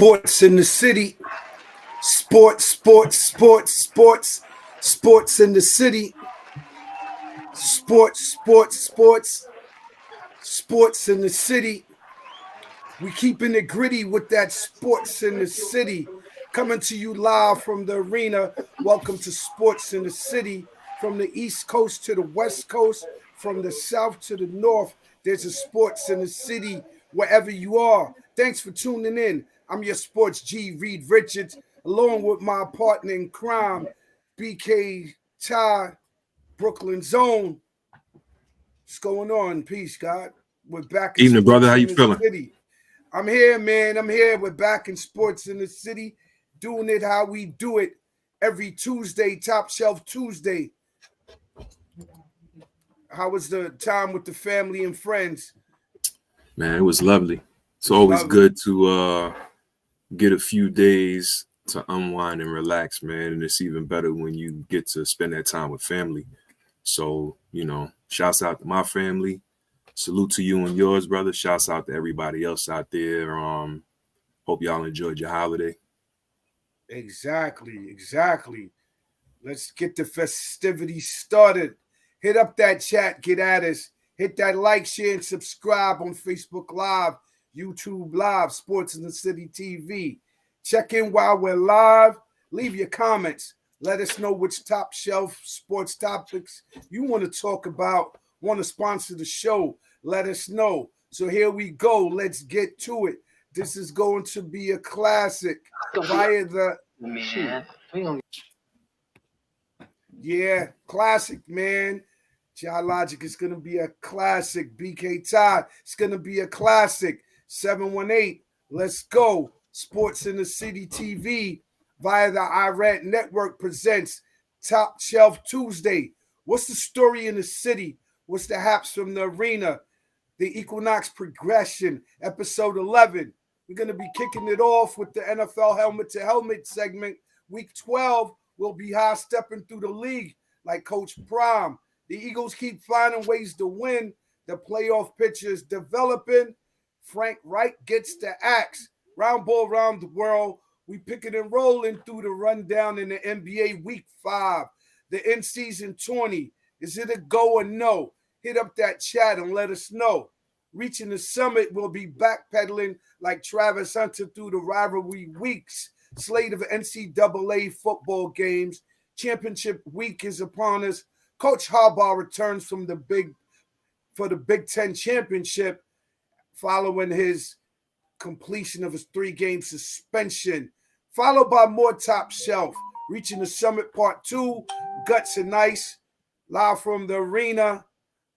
Sports in the city. Sports in the city. Sports in the city. We keeping it gritty with that sports in the city. Coming to you live from the arena. Welcome to Sports in the City. From the East Coast to the West Coast, from the South to the North, there's a sports in the city wherever you are. Thanks for tuning in. I'm your sports G, Reed Richards, along with my partner in crime, BK Ty, Brooklyn Zone. What's going on? Peace, God. We're back in Evening, brother. How you feeling? City. I'm here, man. I'm here. We're back in Sports in the City, doing it how we do it every Tuesday, Top Shelf Tuesday. How was the time with the family and friends? Man, it was lovely. It's always good to get a few days to unwind and relax, man. And it's even better when you get to spend that time with family. So, shouts out to my family. Salute to you and yours, brother. Shouts out to everybody else out there. Hope y'all enjoyed your holiday. Exactly. Let's get the festivities started. Hit up that chat, get at us. Hit that like, share, and subscribe on Facebook Live, YouTube Live, Sports in the City TV. Check in while we're live. Leave your comments. Let us know which top shelf sports topics you want to talk about, want to sponsor the show. Let us know. So here we go. Let's get to it. This is going to be a classic. Classic, man. Geologic is going to be a classic. BK Ty, it's going to be a classic. 718, let's go. Sports in the City TV via the IRAD Network presents Top Shelf Tuesday. What's the story in the city? What's the haps from the arena? The Equinox progression, episode 11. We're going to be kicking it off with the NFL helmet to helmet segment. Week 12 will be high stepping through the league like Coach Prime. The Eagles keep finding ways to win. The playoff picture is developing. Frank Reich gets the axe. Round ball around the world. We picking and rolling through the rundown in the NBA Week 5. The in-season 20. Is it a go or no? Hit up that chat and let us know. Reaching the summit, will be backpedaling like Travis Hunter through the rivalry weeks. Slate of NCAA football games. Championship week is upon us. Coach Harbaugh returns from the Big Ten championship following his completion of his 3-game suspension. Followed by more Top Shelf. Reaching the Summit Part 2. Guts and Ice. Live from the arena.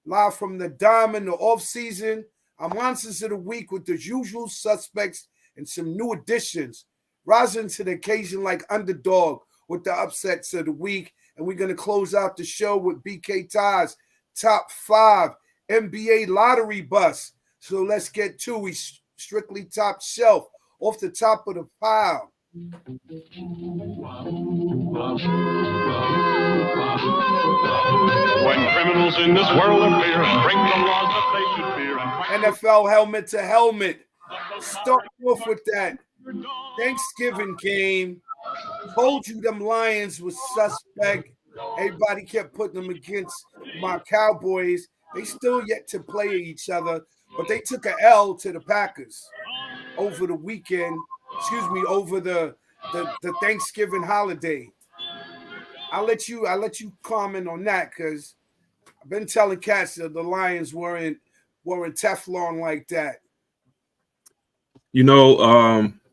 Live from the Diamond, the off-season. Our Monsters of the Week with the usual suspects and some new additions. Rising to the occasion like underdog with the upsets of the week. And we're going to close out the show with BK Ty's top 5 NBA lottery bus. So let's get to it. Strictly Top Shelf off the top of the pile. When criminals in this world appear, bring the laws that they should fear. NFL helmet to helmet. Start off with that Thanksgiving game. Told you them Lions was suspect. Everybody kept putting them against my Cowboys. They still yet to play each other, but they took an L to the Packers over the weekend. Over the Thanksgiving holiday. I'll let you comment on that because I've been telling cats that the Lions weren't Teflon like that.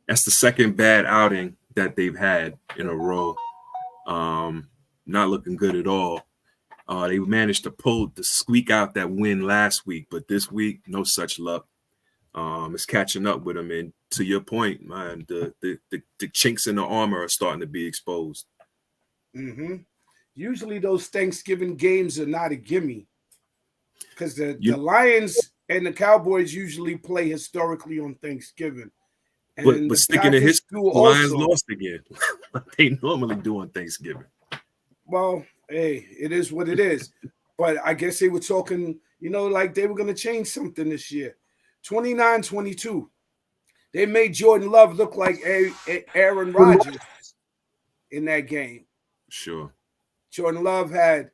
That's the second bad outing that they've had in a row. Not looking good at all. They managed to squeak out that win last week, but this week, no such luck. It's catching up with them, and to your point, man, the chinks in the armor are starting to be exposed. Mm-hmm. Usually, those Thanksgiving games are not a gimme because the Lions and the Cowboys usually play historically on Thanksgiving. And but sticking to history, the Lions lost again. They normally do on Thanksgiving. Well, hey, it is what it is. But I guess they were talking, like they were going to change something this year. 29-22. They made Jordan Love look like Aaron Rodgers in that game. Sure. Jordan Love had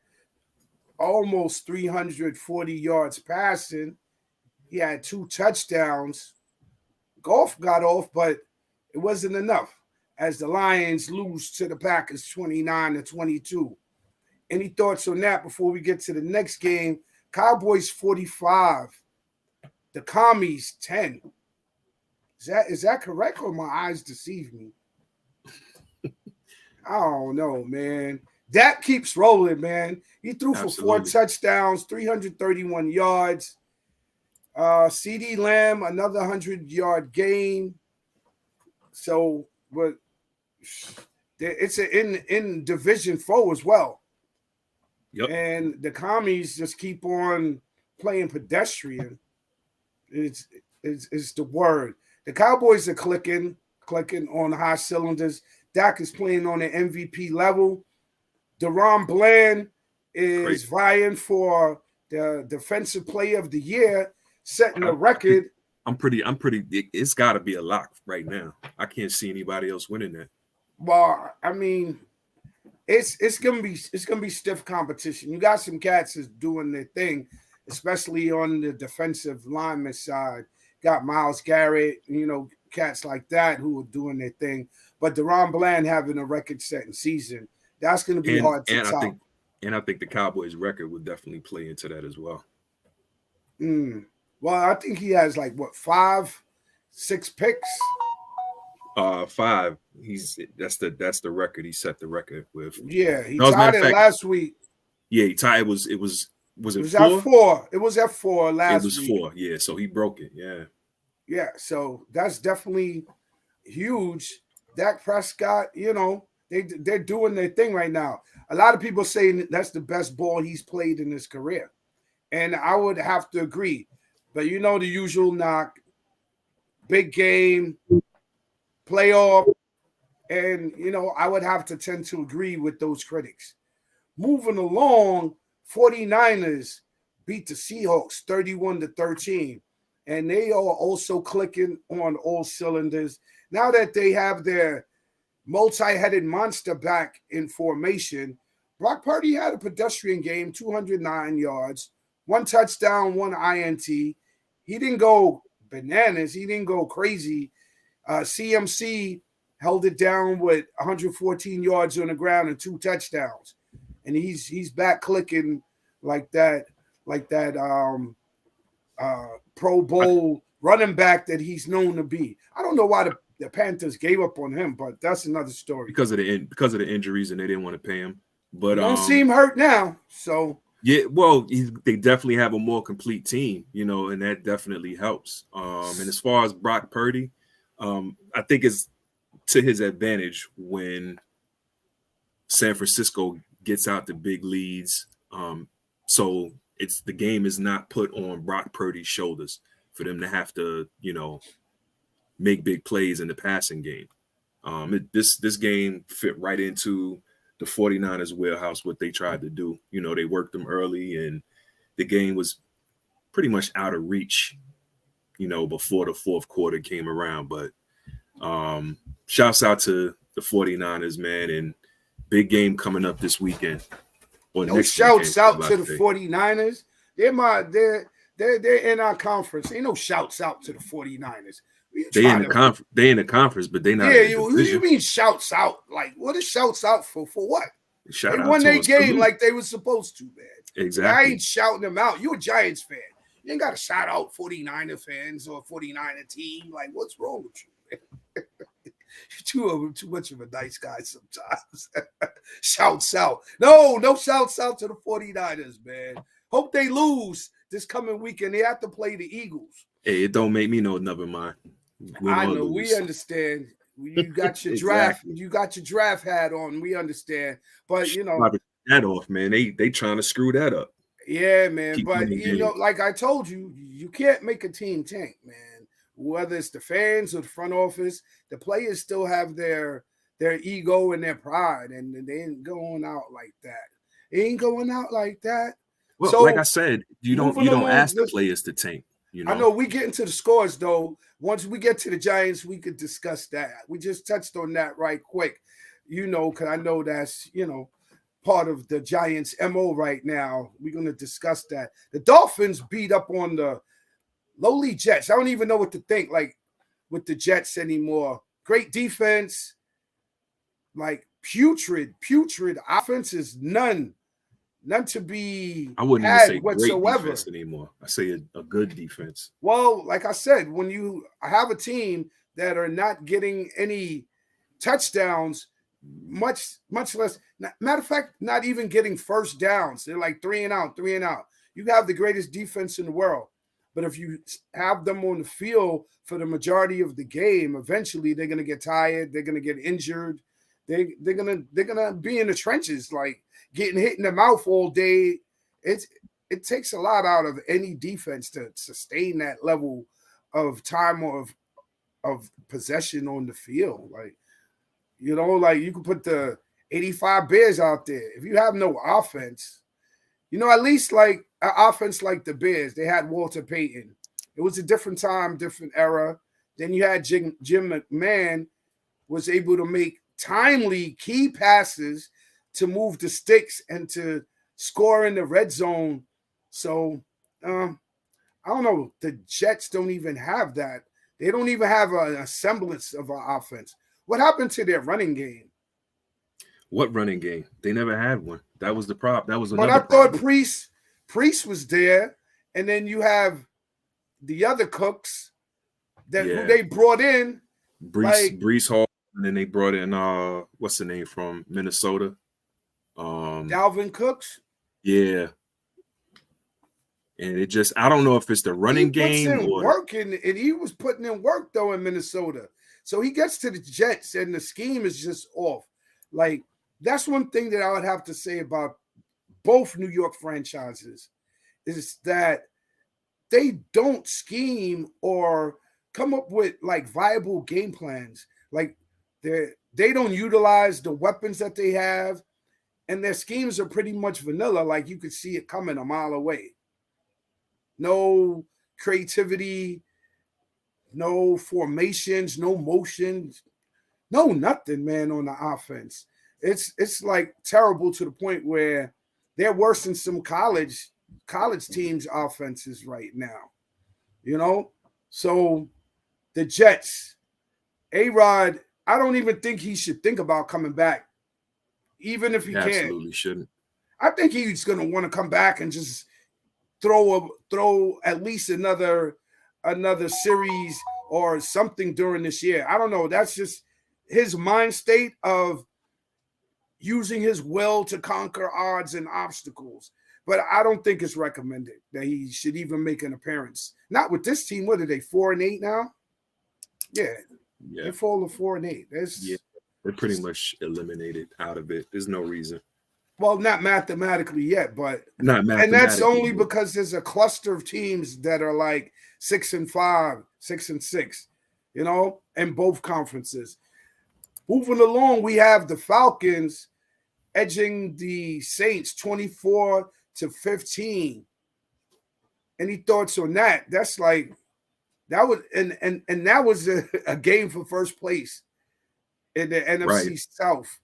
almost 340 yards passing. He had 2 touchdowns. Goff got off, but it wasn't enough as the Lions lose to the Packers 29-22. Any thoughts on that before we get to the next game? Cowboys 45, the Commies 10. Is that correct, or my eyes deceive me? I don't know, man. Dak keeps rolling, man. He threw for 4 touchdowns, 331 yards. CD Lamb, another 100-yard gain. So, but it's in Division 4 as well. Yep. And the Commies just keep on playing pedestrian. It's the word. The Cowboys are clicking on high cylinders. Dak is playing on an MVP level. DaRon Bland is vying for the Defensive Player of the Year, setting a record. I'm pretty. It's got to be a lock right now. I can't see anybody else winning that. Well, I mean, it's gonna be stiff competition. You got some cats that's doing their thing, especially on the defensive lineman side. Got Myles Garrett, cats like that who are doing their thing. But DaRon Bland having a record-setting season, that's going to be hard to top. I think the Cowboys' record would definitely play into that as well. Well, I think he has 5, 6 picks. 5. That's the record. He set the record with. Yeah, he tied it last week. Yeah, he tied. It was it 4? At 4. It was at 4 last week. It was 4. Yeah, so he broke it. Yeah. Yeah, so that's definitely huge. Dak Prescott, they're doing their thing right now. A lot of people saying that's the best ball he's played in his career. And I would have to agree. But the usual knock, big game, playoff, and, I would have to tend to agree with those critics. Moving along, 49ers beat the Seahawks 31-13. And they are also clicking on all cylinders. Now that they have their multi-headed monster back in formation, Brock Purdy had a pedestrian game, 209 yards, 1 touchdown, 1 INT. He didn't go bananas. He didn't go crazy. CMC held it down with 114 yards on the ground and 2 touchdowns. And he's back clicking like that Pro Bowl running back that he's known to be. I don't know why the Panthers gave up on him, but that's another story. Because of the injuries, and they didn't want to pay him. But don't seem hurt now. So yeah, well, they definitely have a more complete team, and that definitely helps. And as far as Brock Purdy, I think it's to his advantage when San Francisco gets out the big leads. So the game is not put on Brock Purdy's shoulders for them to have to, make big plays in the passing game. This game fit right into the 49ers wheelhouse, what they tried to do. They worked them early, and the game was pretty much out of reach, before the fourth quarter came around. But shouts out to the 49ers, man, and big game coming up this weekend. Shouts out to the 49ers. They're in our conference. Ain't no shouts out to the 49ers. They in the conference, but they not. Yeah, what do you mean shouts out? Like, what is shouts out for? For what? They won their game like they were supposed to, man. Exactly. I ain't shouting them out. You're a Giants fan. You ain't got to shout out 49er fans or 49er team. Like, what's wrong with you, man? You're too much of a nice guy sometimes. Shouts out. No shouts out to the 49ers, man. Hope they lose this coming weekend. They have to play the Eagles. Hey, it don't make me no never mind. I know. We understand. You got your draft. You got your draft hat on. We understand. But, that off, man. They trying to screw that up. Yeah, man. But, like I told you, you can't make a team tank, man. Whether it's the fans or the front office, the players still have their ego and their pride, and they ain't going out like that. They ain't going out like that. Well, so, like I said, you don't ask the players to tank. You I know, know we get into the scores though. Once we get to the Giants, we could discuss that. We just touched on that right quick, because I know that's part of the Giants' MO right now. We're gonna discuss that. The Dolphins beat up on the lowly Jets. I don't even know what to think like with the Jets anymore. Great defense, like putrid offense is none to be I wouldn't even had say great whatsoever. defense anymore. I say a good defense. Well, like I said, when you have a team that are not getting any touchdowns, much less. Matter of fact, not even getting first downs. They're like 3 and out. You have the greatest defense in the world, but if you have them on the field for the majority of the game, eventually they're gonna get tired. They're gonna get injured. They're gonna be in the trenches, like getting hit in the mouth all day. It takes a lot out of any defense to sustain that level of time of possession on the field. Like, like you can put the 85 Bears out there. If you have no offense, at least like an offense like the Bears, they had Walter Payton. It was a different time, different era. Then you had Jim McMahon was able to make timely key passes to move the sticks and to score in the red zone. So I don't know. The Jets don't even have that. They don't even have a semblance of an offense. What happened to their running game? What running game? They never had one. That was the problem. That was But another I thought problem. Priest was there, and then you have the other cooks who they brought in. Breece Hall, and then they brought in what's the name from Minnesota? Dalvin Cooks. Yeah. And I don't know if it's the running game or work and he was putting in work though in Minnesota. So he gets to the Jets and the scheme is just off. Like, that's one thing that I would have to say about both New York franchises is that they don't scheme or come up with like viable game plans. Like they don't utilize the weapons that they have, and their schemes are pretty much vanilla. Like you could see it coming a mile away. No creativity, no formations, no motions, no nothing, man, on the offense. It's like terrible to the point where they're worse than some college teams' offenses right now. So the Jets, A-Rod, I don't even think he should think about coming back, even if he can. Absolutely shouldn't. I think he's going to want to come back and just throw at least another series or something during this year. I don't know. That's just his mind state of using his will to conquer odds and obstacles. But I don't think it's recommended that he should even make an appearance. Not with this team. What are they, 4-8 now? Yeah. They're full of 4-8. They're pretty much eliminated out of it. There's no reason. Well, not mathematically yet, but not mathematically. And that's only because there's a cluster of teams that are like 6-5, 6-6, in both conferences. Moving along, we have the Falcons edging the Saints 24-15. Any thoughts on that? That's like that was and that was a game for first place in the NFC South.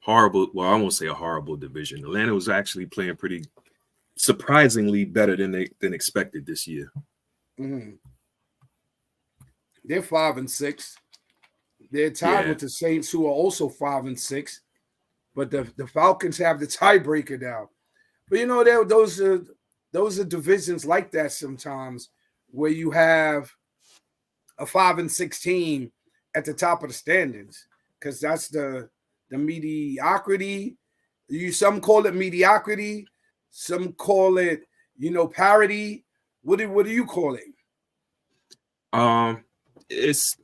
Horrible. Well, I won't say a horrible division. Atlanta was actually playing pretty surprisingly better than expected this year. Mm-hmm. They're 5-6. They're tied with the Saints, who are also 5-6. But the Falcons have the tiebreaker now. But those are divisions like that sometimes, where you have a 5-6 team at the top of the standings, because that's the mediocrity. Some call it mediocrity, some call it parity. What do you call it? It's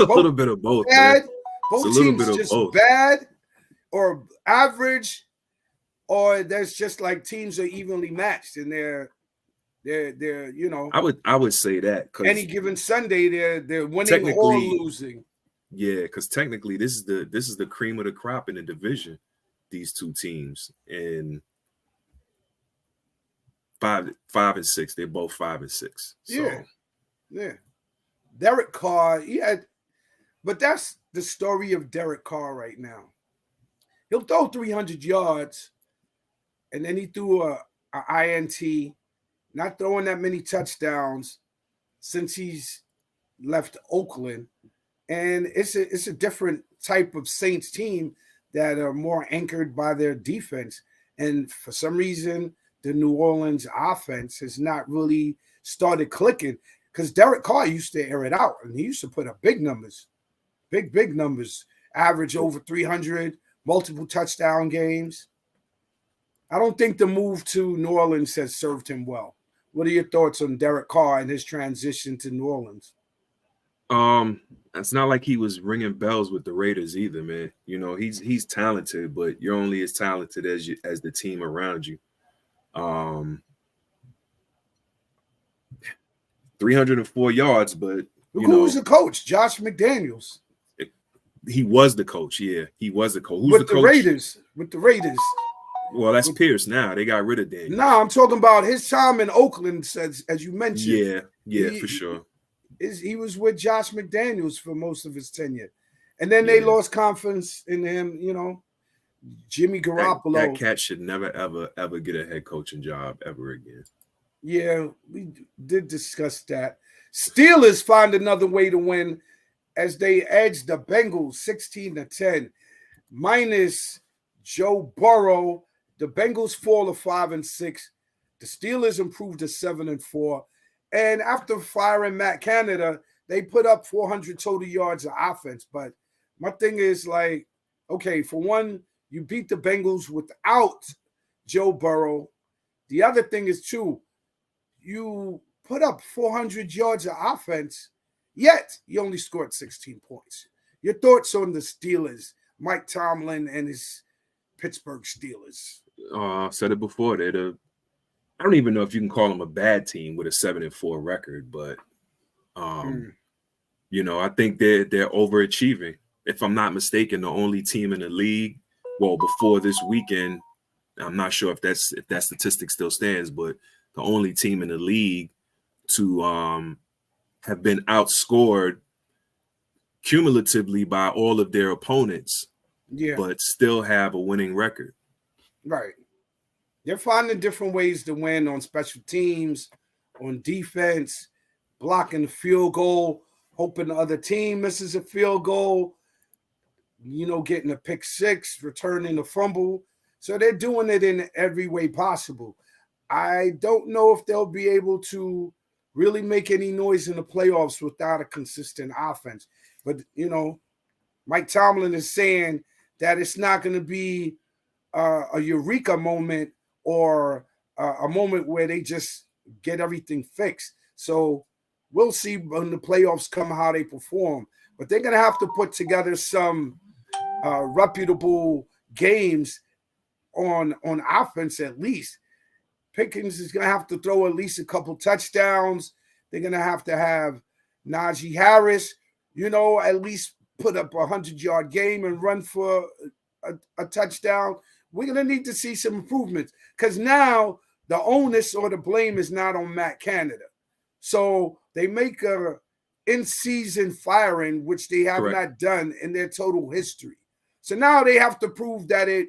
a little bit of both. Bad. Both teams just both. Bad or average, or there's just like teams are evenly matched and they're I would say that, because any given Sunday they're winning or losing. Yeah, because technically this is the cream of the crop in the division, these two teams. And five and six. They're both 5 and 6. So Yeah. Derek Carr, but that's the story of Derek Carr right now. He'll throw 300 yards, and then he threw a INT, not throwing that many touchdowns since he's left Oakland. And it's a different type of Saints team that are more anchored by their defense. And for some reason, the New Orleans offense has not really started clicking because Derek Carr used to air it out, and he used to put up big numbers, big numbers, average over 300, multiple touchdown games. I don't think the move to New Orleans has served him well. What are your thoughts on Derek Carr and his transition to New Orleans? It's not like he was ringing bells with the Raiders either, man. You know, he's talented, but you're only as talented as the team around you. 304 yards, but who was the coach? Josh McDaniels. He was the coach. Yeah, he was the coach. Who's with the coach? With the Raiders. Well, that's Pierce now. They got rid of Daniels. No, I'm talking about his time in Oakland, as you mentioned. Yeah, for sure. He was with Josh McDaniels for most of his tenure. And then they lost confidence in him, you know. Jimmy Garoppolo. That cat should never, ever get a head coaching job ever again. Yeah, we did discuss that. Steelers find another way to win as they edge the Bengals 16-10. Minus Joe Burrow, the Bengals fall to 5 and 6. The Steelers improved to 7-4. And after firing Matt Canada, they put up 400 total yards of offense. But my thing is like, okay, for one, you beat the Bengals without Joe Burrow. The other thing is, too, you put up 400 yards of offense, yet you only scored 16 points. Your thoughts on the Steelers, Mike Tomlin and his Pittsburgh Steelers? I said it before. I don't even know if you can call them a bad team with a 7-4 record, but you know, I think they're overachieving. If I'm not mistaken, the only team in the league, well, before this weekend, I'm not sure if that statistic still stands, but the only team in the league to have been outscored cumulatively by all of their opponents, but still have a winning record. Right. They're finding different ways to win on special teams, on defense, blocking the field goal, hoping the other team misses a field goal, you know, getting a pick six, returning a fumble. So they're doing it in every way possible. I don't know if they'll be able to really make any noise in the playoffs without a consistent offense. But, you know, Mike Tomlin is saying that it's not going to be a eureka moment or a moment where they just get everything fixed. So we'll see when the playoffs come how they perform. But they're going to have to put together some reputable games on offense at least. Pickens is going to have to throw at least a couple touchdowns. They're going to have Najee Harris, you know, at least put up a 100-yard game and run for a touchdown. We're going to need to see some improvements because now the onus or the blame is not on Matt Canada. So they make a in-season firing, which they have not done in their total history. So now they have to prove that it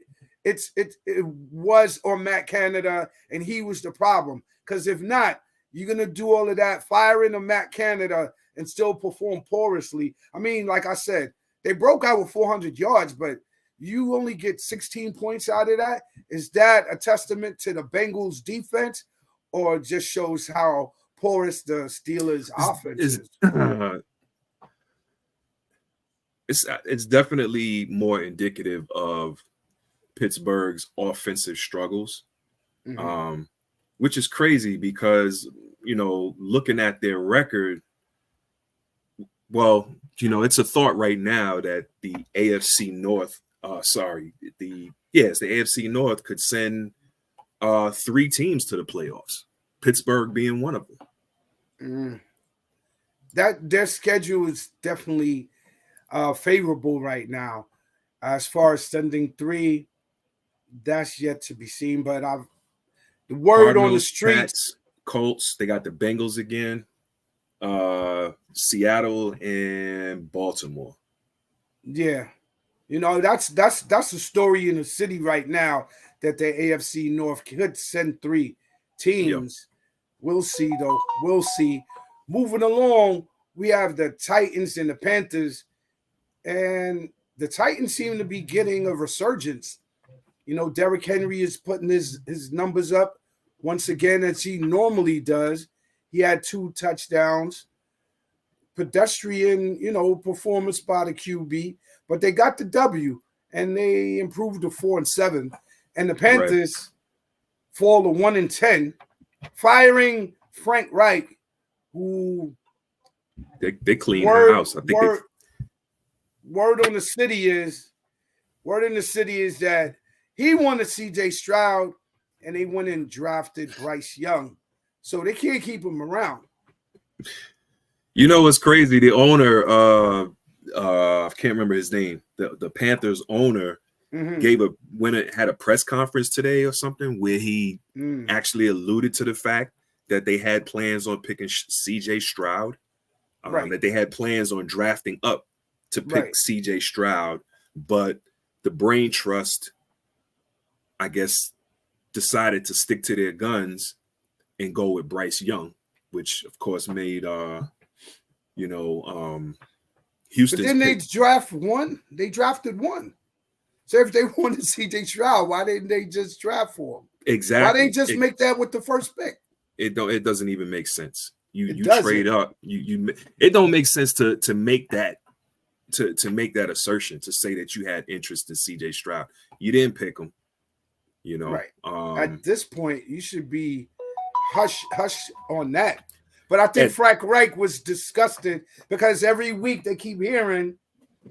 was on Matt Canada and he was the problem. Because if not, you're going to do all of that firing of Matt Canada and still perform porously. I mean, like I said, they broke out with 400 yards, but you only get 16 points out of that. Is that a testament to the Bengals defense or just shows how porous the Steelers offense is? It's definitely more indicative of Pittsburgh's offensive struggles, which is crazy because, you know, looking at their record, well, you know, it's a thought right now that the AFC North, the AFC North could send 3 teams to the playoffs, Pittsburgh being one of them. That their schedule is definitely favorable right now. As far as sending 3, that's yet to be seen. But The word on the Cardinals, street. Pats, Colts. They got the Bengals again. Seattle and Baltimore. Yeah. You know, that's a story in the city right now that the AFC North could send 3 teams. Yep. We'll see, though. We'll see. Moving along, we have the Titans and the Panthers, and the Titans seem to be getting a resurgence. You know, Derrick Henry is putting his numbers up once again, as he normally does. He had 2 touchdowns. Pedestrian, you know, performance by the QB, but they got the W, and they improved to 4-7. And the Panthers fall to 1-10, firing Frank Reich, who they cleaned the house. I think word in the city is that he wanted C.J. Stroud, and they went and drafted Bryce Young, so they can't keep him around. You know what's crazy? The owner, I can't remember his name. The Panthers owner had a press conference today or something where he actually alluded to the fact that they had plans on picking C.J. Stroud, that they had plans on drafting up to pick C.J. Stroud, but the Brain Trust, I guess, decided to stick to their guns and go with Bryce Young, which of course made Houston. But then they draft one. They drafted one. So if they wanted C.J. Stroud, why didn't they just draft for him? Exactly. Why they just make that with the first pick? It doesn't even make sense. You trade up. It don't make sense to make that to make that assertion, to say that you had interest in C.J. Stroud. You didn't pick him. You know, at this point, you should be hush on that. But I think Frank Reich was disgusted because every week they keep hearing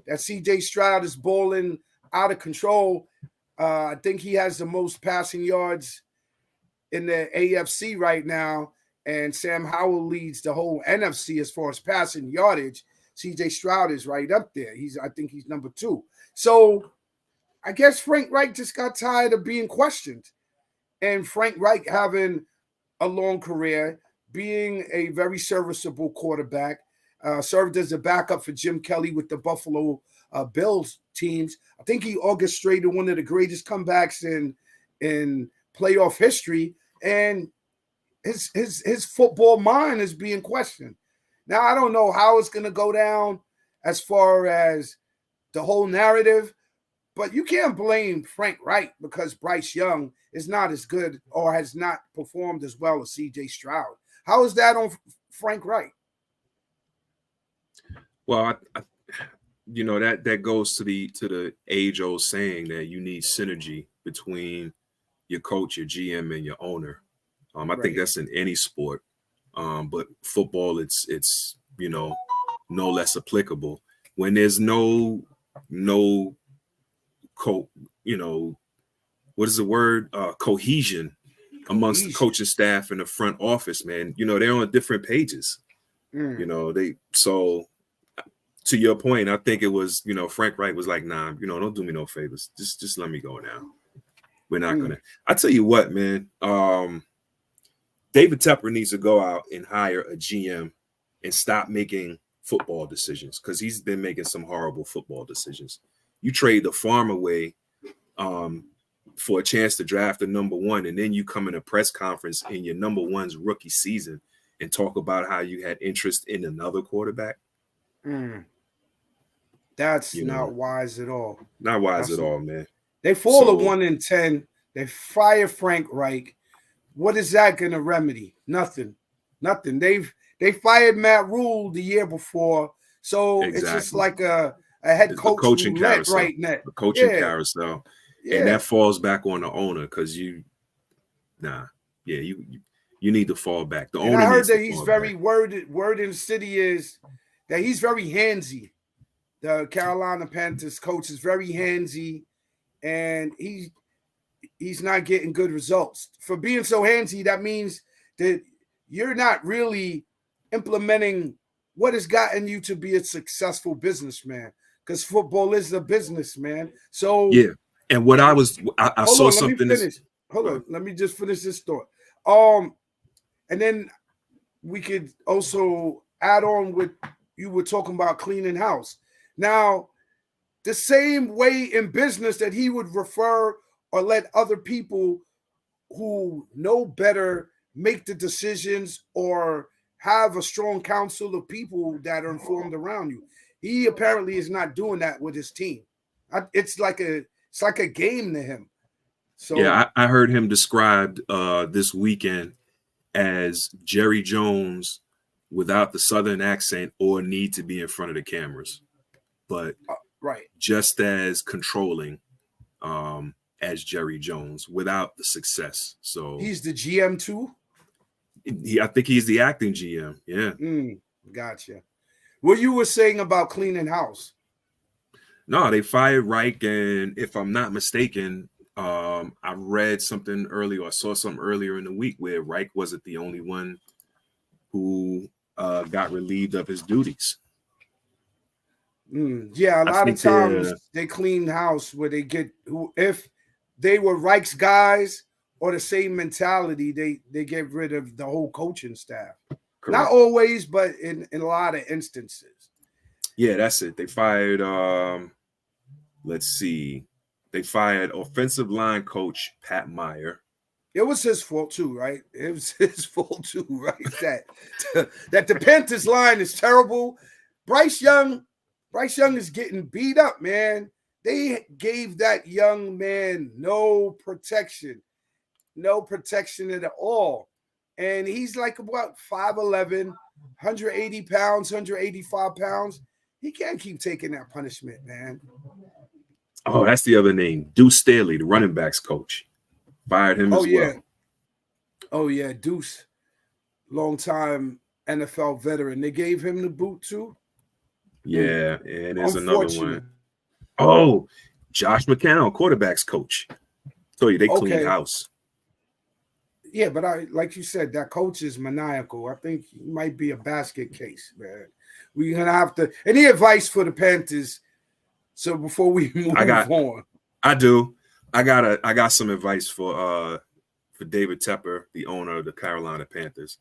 that C.J. Stroud is balling out of control. I think he has the most passing yards in the AFC right now, and Sam Howell leads the whole NFC as far as passing yardage. C.J. Stroud is right up there. I think he's number 2. So I guess Frank Reich just got tired of being questioned. And Frank Reich having a long career, being a very serviceable quarterback, served as a backup for Jim Kelly with the Buffalo Bills teams. I think he orchestrated one of the greatest comebacks in playoff history, and his football mind is being questioned. Now, I don't know how it's going to go down as far as the whole narrative, but you can't blame Frank Reich because Bryce Young is not as good or has not performed as well as C.J. Stroud. How is that on Frank Reich? Well, that goes to the age-old saying that you need synergy between your coach, your GM, and your owner. I think that's in any sport, but football, it's no less applicable. When there's no what is the word? Cohesion amongst the coaching staff and the front office, man. They're on different pages. So to your point, I think it was, Frank Reich was like, nah, don't do me no favors. Just let me go now. We're not gonna. I tell you what, man. David Tepper needs to go out and hire a GM and stop making football decisions, because he's been making some horrible football decisions. You trade the farm away for a chance to draft the number 1, and then you come in a press conference in your number 1's rookie season and talk about how you had interest in another quarterback. That's not wise at all. Not wise at all, man. They fall to 1-10. They fire Frank Reich. What is that going to remedy? Nothing. They fired Matt Rule the year before, so It's just like a head coach coaching carousel right now. A coaching carousel. Yeah. And that falls back on the owner, because you need to fall back. The owner. I heard that he's very word in the city is that he's very handsy. The Carolina Panthers coach is very handsy, and he's not getting good results. For being so handsy, that means that you're not really implementing what has gotten you to be a successful businessman, because football is a business, man. So yeah. And what I saw something. hold Go on. ahead. Let me just finish this thought. And then we could also add on with you were talking about cleaning house. Now, the same way in business that he would refer or let other people who know better make the decisions or have a strong council of people that are informed around you. He apparently is not doing that with his team. It's like a game to him. So Yeah, I heard him described this weekend as Jerry Jones without the Southern accent or need to be in front of the cameras, but right, just as controlling as Jerry Jones without the success. So he's the GM too. I think he's the acting GM. Yeah. Gotcha. What you were saying about cleaning house? No, they fired Reich, and if I'm not mistaken, I read something earlier or saw something earlier in the week where Reich wasn't the only one who got relieved of his duties. Yeah, a lot of times they clean house where they get who if they were Reich's guys or the same mentality, they get rid of the whole coaching staff. Correct. Not always, but in a lot of instances. Yeah, that's it. They fired let's see. They fired offensive line coach Pat Meyer. It was his fault too, right? It was his fault too, right? That the Panthers line is terrible. Bryce Young is getting beat up, man. They gave that young man no protection at all. And he's like about 5'11", 180 pounds, 185 pounds. He can't keep taking that punishment, man. Oh, that's the other name. Deuce Staley, the running backs coach. Fired him as well. Oh, yeah. Deuce, long-time NFL veteran. They gave him the boot, too? Yeah, and there's another one. Oh, Josh McCown, quarterbacks coach. Told you they cleaned house. Yeah, but like you said, that coach is maniacal. I think he might be a basket case, man. We're going to have to – any advice for the Panthers – so before we move on, I do. I got some advice for David Tepper, the owner of the Carolina Panthers.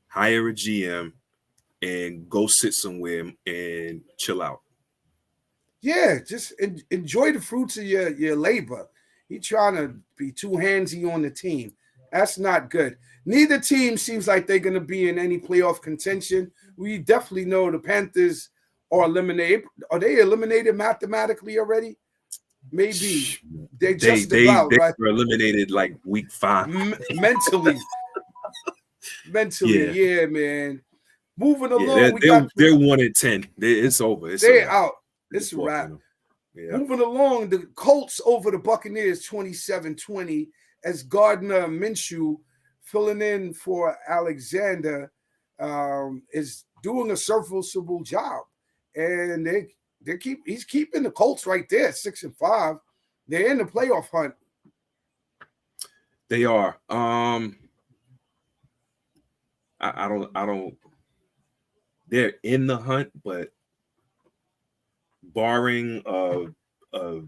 Hire a GM and go sit somewhere and chill out. Yeah, just enjoy the fruits of your labor. He's trying to be too handsy on the team. That's not good. Neither team seems like they're going to be in any playoff contention. We definitely know the Panthers are eliminated. Are they eliminated mathematically already? Maybe they right? were eliminated like week 5. Mentally, yeah, man. Moving along, they're 1-10. It's over. They're out. It's a wrap. Yeah. Moving along, the Colts over the Buccaneers 27-20 as Gardner Minshew filling in for Alexander is doing a serviceable job. And he's keeping the Colts right there, 6-5. They're in the playoff hunt. They are. I don't. They're in the hunt, but barring a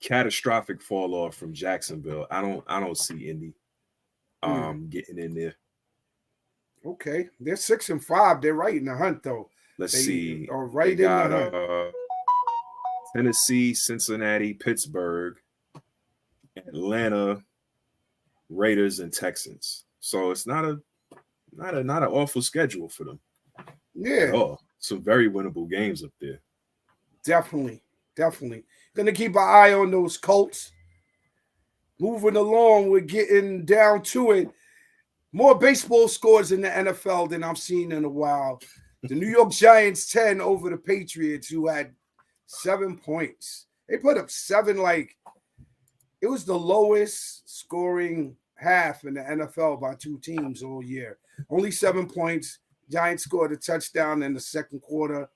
catastrophic fall off from Jacksonville, I don't see Indy getting in there. Okay, they're 6-5. They're right in the hunt, though. Let's see. Are right in the hunt. Tennessee, Cincinnati, Pittsburgh, Atlanta, Raiders, and Texans. So it's not an awful schedule for them. Yeah. Oh, some very winnable games up there. Definitely. Gonna keep an eye on those Colts. Moving along, we're getting down to it. More baseball scores in the NFL than I've seen in a while. The New York Giants 10 over the Patriots, who had 7 points. They put up 7 it was the lowest scoring half in the NFL by 2 teams all year. Only 7 points. Giants scored a touchdown in the second quarter.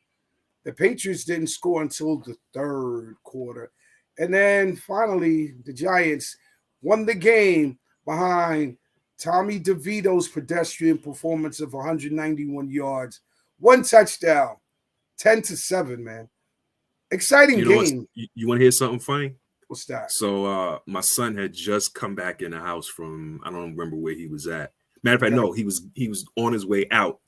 The Patriots didn't score until the third quarter. And then finally, the Giants won the game behind Tommy DeVito's pedestrian performance of 191 yards. 1 touchdown, 10-7, man. Exciting game. You want to hear something funny? What's that? So my son had just come back in the house from, I don't remember where he was at. Matter of fact, no, he was on his way out,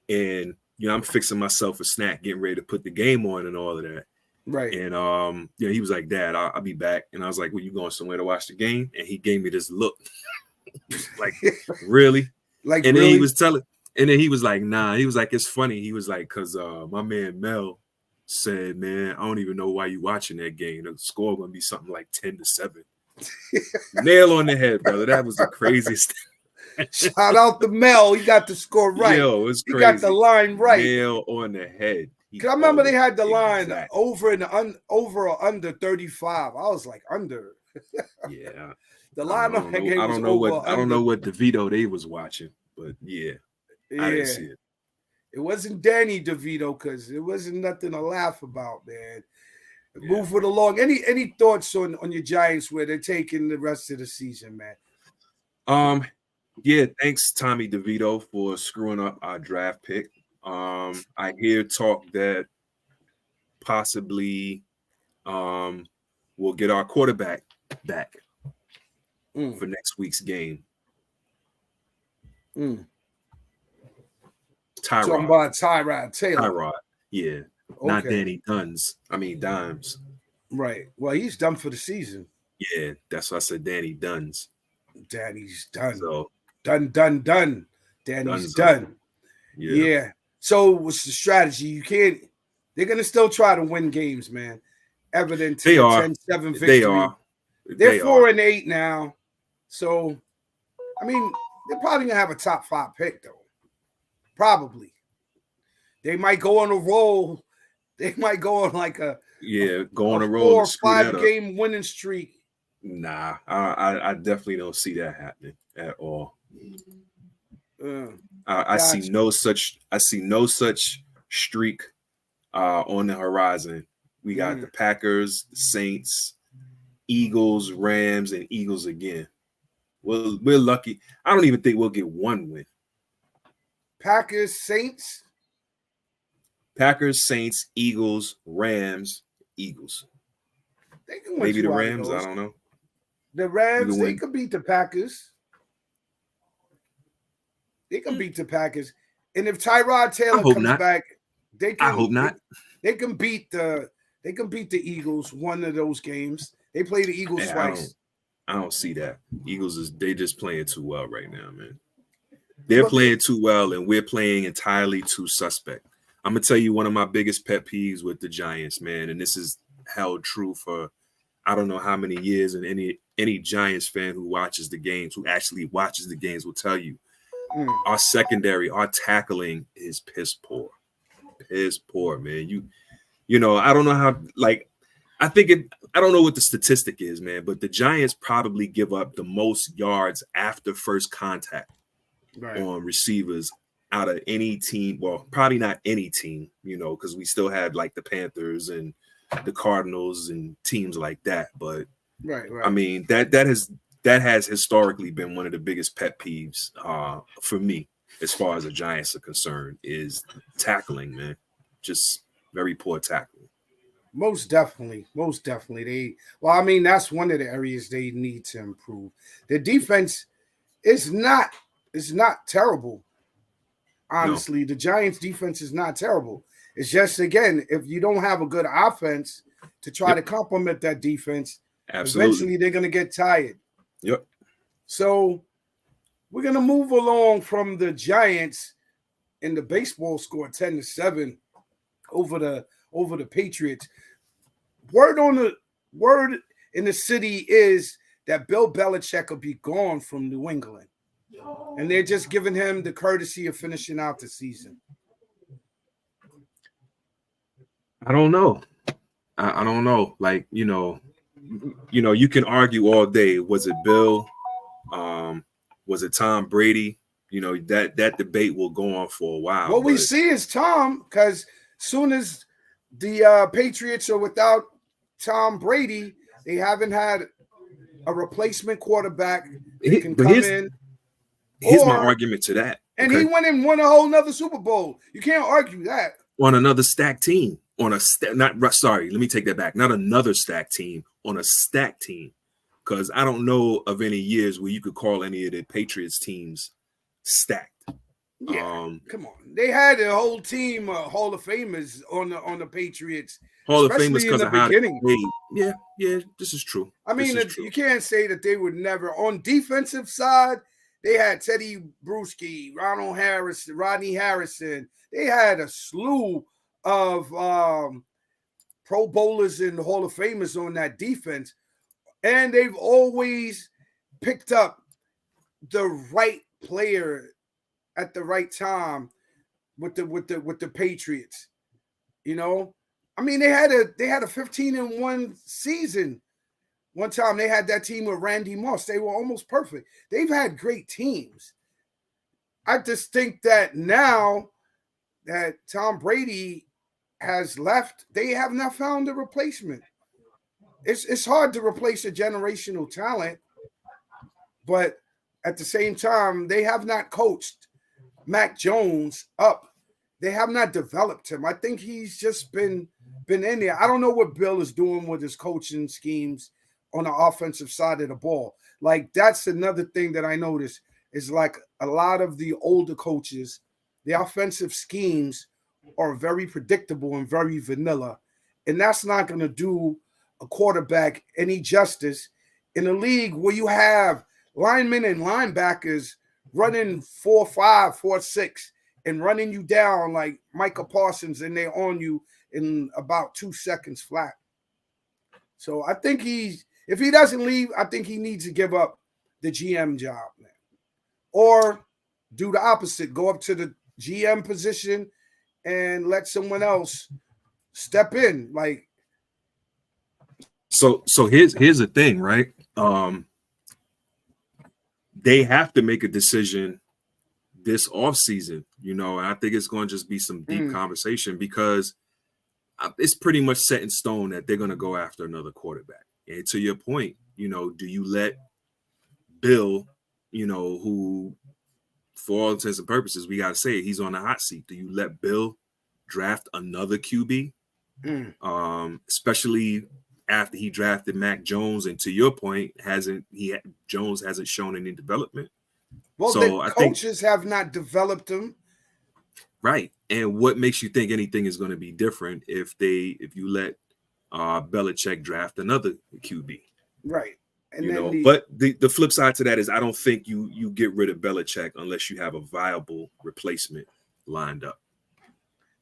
and I'm fixing myself a snack, getting ready to put the game on and all of that. Right. And he was like, Dad, I'll be back. And I was like, well, you going somewhere to watch the game? And he gave me this look. Like, really? Like, and really? then he was like, nah. He was like, it's funny. He was like, because my man Mel said, man, I don't even know why you watching that game. The score gonna be something like 10-7. Nail on the head, brother. That was the craziest thing. Shout out to Mel. He got the score right. Yo, it was crazy. He got the line right. Nail on the head. Because I remember they had the line over or under 35. I was like, under. Yeah. The line on that game was I don't know what DeVito they was watching, but yeah. I didn't see it. It wasn't Danny DeVito because it wasn't nothing to laugh about, man. Yeah. Move it along. Any thoughts on your Giants where they're taking the rest of the season, man? Yeah, thanks, Tommy DeVito, for screwing up our draft pick. I hear talk that possibly we'll get our quarterback back for next week's game. Talking about Tyrod Taylor. Tyrod, yeah. Okay. Not Danny Dimes. Right. Well, he's done for the season. Yeah, that's why I said Danny Duns. Danny's done. So done. Danny's done. Yeah. So what's the strategy? They're gonna still try to win games, man. Evident to 10-7 victory. They are. They're 4-8 now. So I mean, they're probably gonna have a top 5 pick, though. Probably. They might go on a roll. They might go on like a go on a roll. 4 or 5 game winning streak. Nah, I definitely don't see that happening at all. I see no such streak on the horizon. We got the Packers, the Saints, Eagles, Rams, and Eagles again. Well, we're lucky. I don't even think we'll get one win. Packers, Saints, Eagles, Rams, Eagles. They can win. Maybe the Rams. I don't know. The Rams, they could beat the Packers. They can beat the Packers. And if Tyrod Taylor comes back, they can. I hope not. They can beat the Eagles one of those games. They play the Eagles twice. I don't see that. Eagles they just playing too well right now, man. They're playing too well, and we're playing entirely too suspect. I'm gonna tell you one of my biggest pet peeves with the Giants, man, and this is held true for I don't know how many years, and any Giants fan who actually watches the games will tell you our secondary, our tackling is piss poor. Piss poor, man. You know, I don't know how, like, I don't know what the statistic is, man, but the Giants probably give up the most yards after first contact on receivers out of any team. Well, probably not any team, you know, because we still had like the Panthers and the Cardinals and teams like that. But I mean, that has historically been one of the biggest pet peeves for me as far as the Giants are concerned is tackling, man. Just very poor tackling. Most definitely. I mean, that's one of the areas they need to improve. The defense is not terrible. Honestly, the Giants defense is not terrible. It's just, again, if you don't have a good offense to try to complement that defense, eventually they're going to get tired. Yep. So we're going to move along from the Giants in the baseball score 10-7 over the Patriots. Word in the city is that Bill Belichick will be gone from New England. And they're just giving him the courtesy of finishing out the season. I don't know. I don't know. Like, you know, you can argue all day. Was it Bill? Was it Tom Brady? You know, that debate will go on for a while. What we see is Tom, because soon as the Patriots are without Tom Brady, they haven't had a replacement quarterback that can come in. Here's my argument to that. And he went and won a whole nother Super Bowl. You can't argue that. On another stacked team. Let me take that back. Not another stacked team, on a stacked team, because I don't know of any years where you could call any of the Patriots teams stacked. Yeah, come on. They had a whole team of Hall of Famers on the Patriots, Hall of Famers especially in because the of how beginning. they played. Yeah, this is true. I mean, This is true. you can't say that they would never. On defensive side, they had Teddy Bruschi, Rodney Harrison. They had a slew of Pro Bowlers and Hall of Famers on that defense, and they've always picked up the right player at the right time with the Patriots. You know, I mean, they had a 15-1 season. One time they had that team with Randy Moss. They were almost perfect. They've had great teams. I just think that now that Tom Brady has left, they have not found a replacement. It's hard to replace a generational talent, but at the same time, they have not coached Mac Jones up. They have not developed him. I think he's just been in there. I don't know what Bill is doing with his coaching schemes on the offensive side of the ball. Like, that's another thing that I noticed is like a lot of the older coaches, the offensive schemes are very predictable and very vanilla. And that's not going to do a quarterback any justice in a league where you have linemen and linebackers running 4.5, 4.6 and running you down like Micah Parsons, and they're on you in about 2 seconds flat. So I think if he doesn't leave, I think he needs to give up the GM job, man. Or do the opposite, go up to the GM position and let someone else step in. Like, so here's the thing, right? They have to make a decision this offseason, and I think it's going to just be some deep conversation, because it's pretty much set in stone that they're going to go after another quarterback. And to your point, do you let Bill, who, for all intents and purposes, we got to say he's on the hot seat. Do you let Bill draft another QB? Especially after he drafted Mac Jones, and to your point, Jones hasn't shown any development. Well, so the coaches have not developed him. Right. And what makes you think anything is going to be different if you let Belichick draft another QB? Right. And but the flip side to that is I don't think you get rid of Belichick unless you have a viable replacement lined up.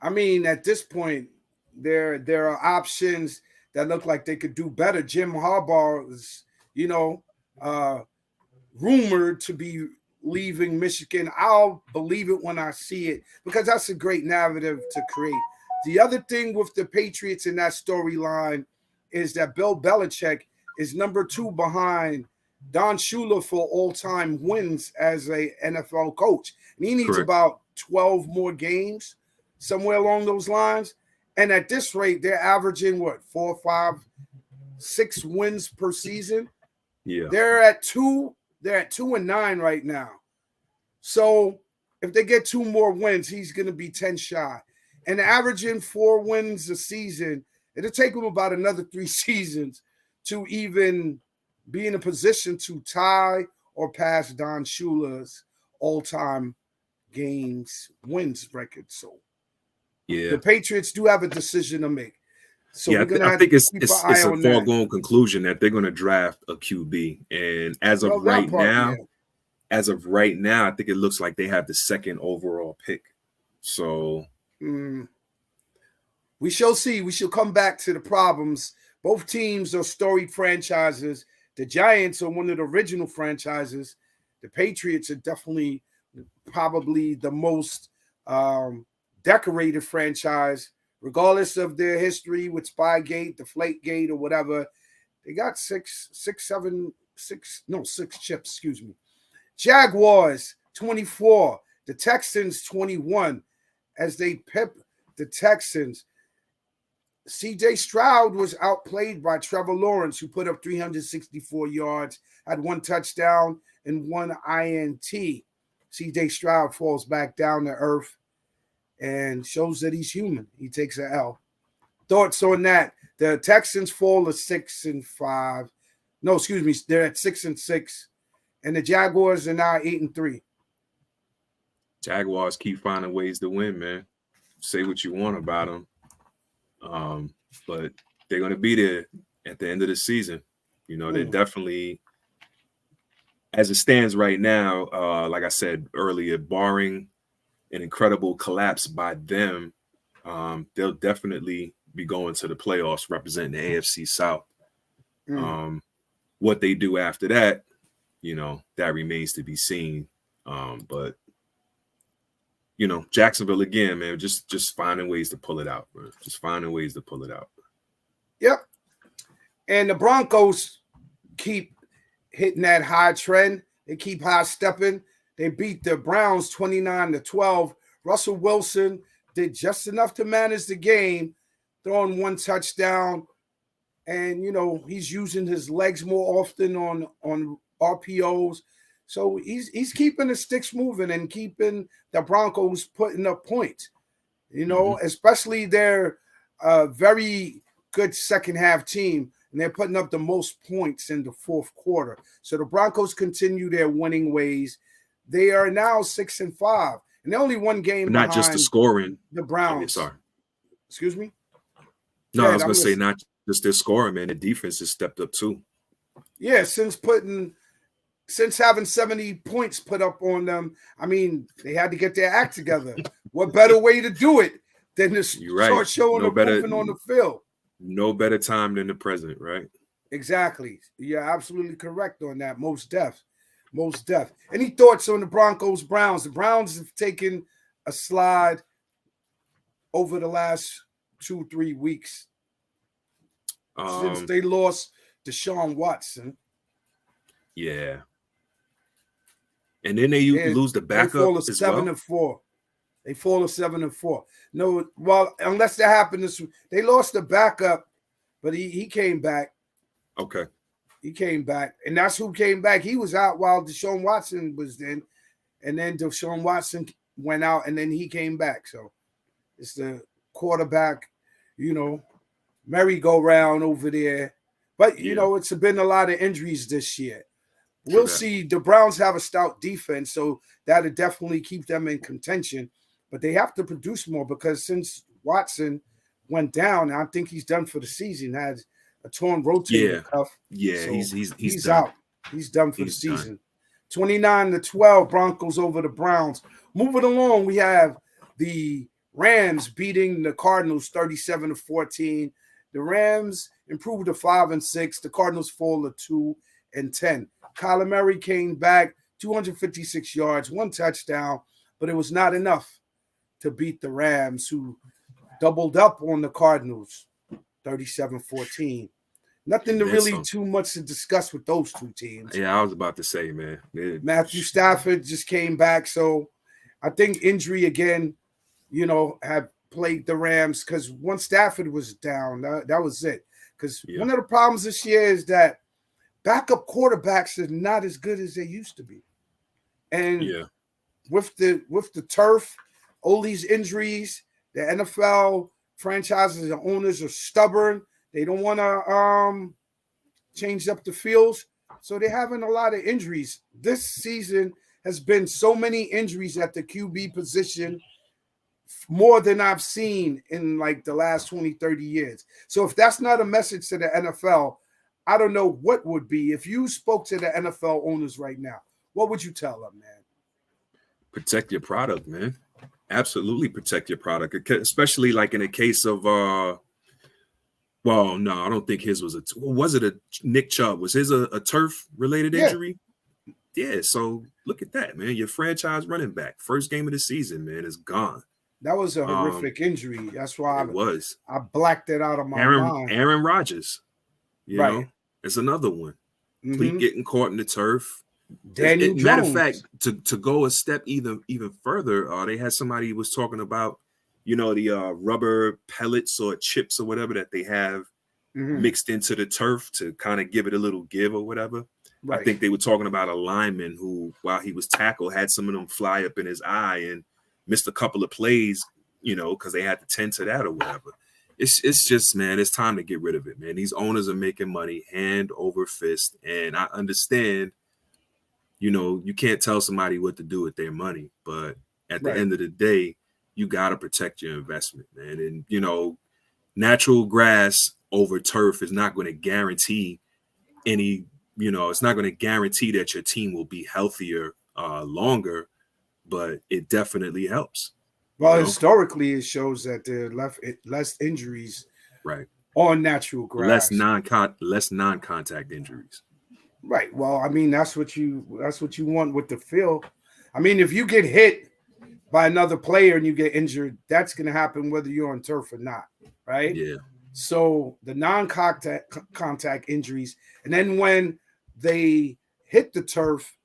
I mean, at this point, there are options that look like they could do better. Jim Harbaugh is, rumored to be leaving Michigan. I'll believe it when I see it, because that's a great narrative to create. The other thing with the Patriots in that storyline is that Bill Belichick is number 2 behind Don Shula for all-time wins as a NFL coach. And he needs about 12 more games, somewhere along those lines. And at this rate, they're averaging 4, 5, 6 wins per season. Yeah. They're at 2-9 right now. So if they get 2 more wins, he's going to be 10 shy. And averaging 4 wins a season, it'll take him about another 3 seasons to even be in a position to tie or pass Don Shula's all-time games wins record. So yeah, the Patriots do have a decision to make. So yeah, I think it's a foregone conclusion that they're going to draft a QB. And as of right now, I think it looks like they have the 2nd overall pick. So we shall see. We shall come back to the problems. Both teams are storied franchises. The Giants are one of the original franchises. The Patriots are definitely probably the most decorated franchise, regardless of their history with Spygate, Deflategate, or whatever. They got six chips, excuse me. Jaguars, 24. The Texans, 21. As they pip the Texans. C.J. Stroud was outplayed by Trevor Lawrence, who put up 364 yards, had 1 touchdown and 1 INT. C.J. Stroud falls back down to earth and shows that he's human. He takes an L. Thoughts on that? The Texans fall to 6-5. No, excuse me, they're at 6-6, and the Jaguars are now 8-3. Jaguars keep finding ways to win, man. Say what you want about them, but they're going to be there at the end of the season. You know, they're definitely, as it stands right now, like I said earlier, barring an incredible collapse by them, they'll definitely be going to the playoffs representing the AFC South. What they do after that, you know, that remains to be seen. But you know, Jacksonville again, man, just finding ways to pull it out, bro. Just finding ways to pull it out. Yep. And the Broncos keep hitting that high trend. They keep high stepping. They beat the Browns 29-12. Russell Wilson did just enough to manage the game, throwing one touchdown. And, you know, he's using his legs more often on RPOs. So he's keeping the sticks moving and keeping the Broncos putting up points, you know, especially their very good second half team. And they're putting up the most points in the fourth quarter. So the Broncos continue their winning ways. They are now 6-5. And they're only one game not just the scoring. The Browns. Sorry. Excuse me? No, I was going to say not just their scoring, man. The defense has stepped up too. Yeah, since having 70 points put up on them, I mean, they had to get their act together. What better way to do it than to start showing the movement on the field? No better time than the present, right? Exactly. You're absolutely correct on that. Most def. Any thoughts on the Broncos-Browns? The Browns have taken a slide over the last 2-3 weeks since they lost Deshaun Watson. Yeah. And then they lose the backup as well. They fall to 7-4. No, well, unless that happened, they lost the backup, but he came back. Okay. He came back, and that's who came back. He was out while Deshaun Watson was in, and then Deshaun Watson went out, and then he came back. So it's the quarterback, you know, merry-go-round over there. But, you know, it's been a lot of injuries this year. We'll see. The Browns have a stout defense, so that'll definitely keep them in contention. But they have to produce more because since Watson went down, I think he's done for the season. Had a torn rotator cuff. Yeah, so he's done. Out. He's done for the season. 29-12, Broncos over the Browns. Moving along, we have the Rams beating the Cardinals 37-14. The Rams improved to 5-6. The Cardinals fall to 2-10. Kyler Murray came back, 256 yards, one touchdown, but it was not enough to beat the Rams, who doubled up on the Cardinals, 37-14. Nothing to really too much to discuss with those two teams. Yeah, I was about to say, man. Matthew Stafford just came back, so I think injury again, you know, had plagued the Rams because once Stafford was down, that was it. Because one of the problems this year is that backup quarterbacks are not as good as they used to be. And with the turf, all these injuries, the NFL franchises and owners are stubborn. They don't want to change up the fields. So they're having a lot of injuries. This season has been so many injuries at the QB position, more than I've seen in like the last 20, 30 years. So if that's not a message to the NFL, I don't know what would be. If you spoke to the NFL owners right now, what would you tell them, man? Protect your product, man. Absolutely protect your product, especially like in a case of well, no, I don't think his was was it a Nick Chubb? Was his a turf related injury? Yeah, so look at that, man. Your franchise running back, first game of the season, man, is gone. That was a horrific injury. That's why I blacked it out of my mind. Aaron Rodgers, you know, it's another one. Complete getting caught in the turf. Daniel Jones. Matter of fact, to go a step even further, they had somebody who was talking about, you know, the rubber pellets or chips or whatever that they have mixed into the turf to kind of give it a little give or whatever. I think they were talking about a lineman who, while he was tackled, had some of them fly up in his eye and missed a couple of plays, you know, because they had to tend to that or whatever. it's just, man, it's time to get rid of it, man. These owners are making money hand over fist, and I understand, you can't tell somebody what to do with their money, but at the Right. end of the day, you got to protect your investment, man. And natural grass over turf is not going to guarantee any, it's not going to guarantee that your team will be healthier longer, but it definitely helps. Well, historically, it shows that there are less injuries Right. on natural grass. Less non-contact injuries. Right. Well, I mean, that's what you want with the field. I mean, if you get hit by another player and you get injured, that's going to happen whether you're on turf or not, right? Yeah. So the non-contact injuries, and then when they hit the turf,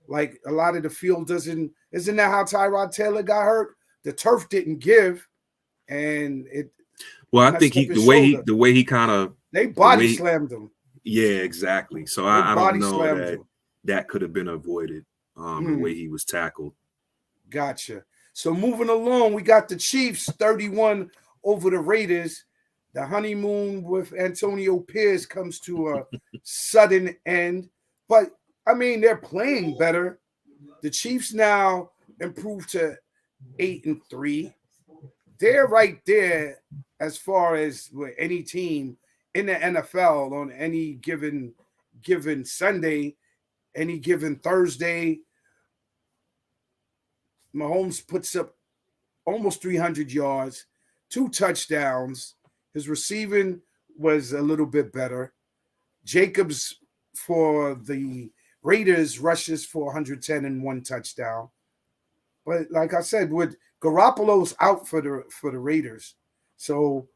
like a lot of the field isn't that how Tyrod Taylor got hurt? The turf didn't give, and it. Well, I think the way he kind of they body slammed him. Yeah, exactly. So I don't know that could have been avoided the way he was tackled. Gotcha. So moving along, we got the Chiefs 31 over the Raiders. The honeymoon with Antonio Pierce comes to a sudden end. But, I mean, they're playing better. The Chiefs now improved to 8-3. They're right there as far as with any team in the NFL on any given Sunday, any given Thursday. Mahomes puts up almost 300 yards, 2 touchdowns. His receiving was a little bit better. Jacobs for the Raiders rushes for 110 and 1 touchdown. But like I said, with Garoppolo's out for the Raiders, so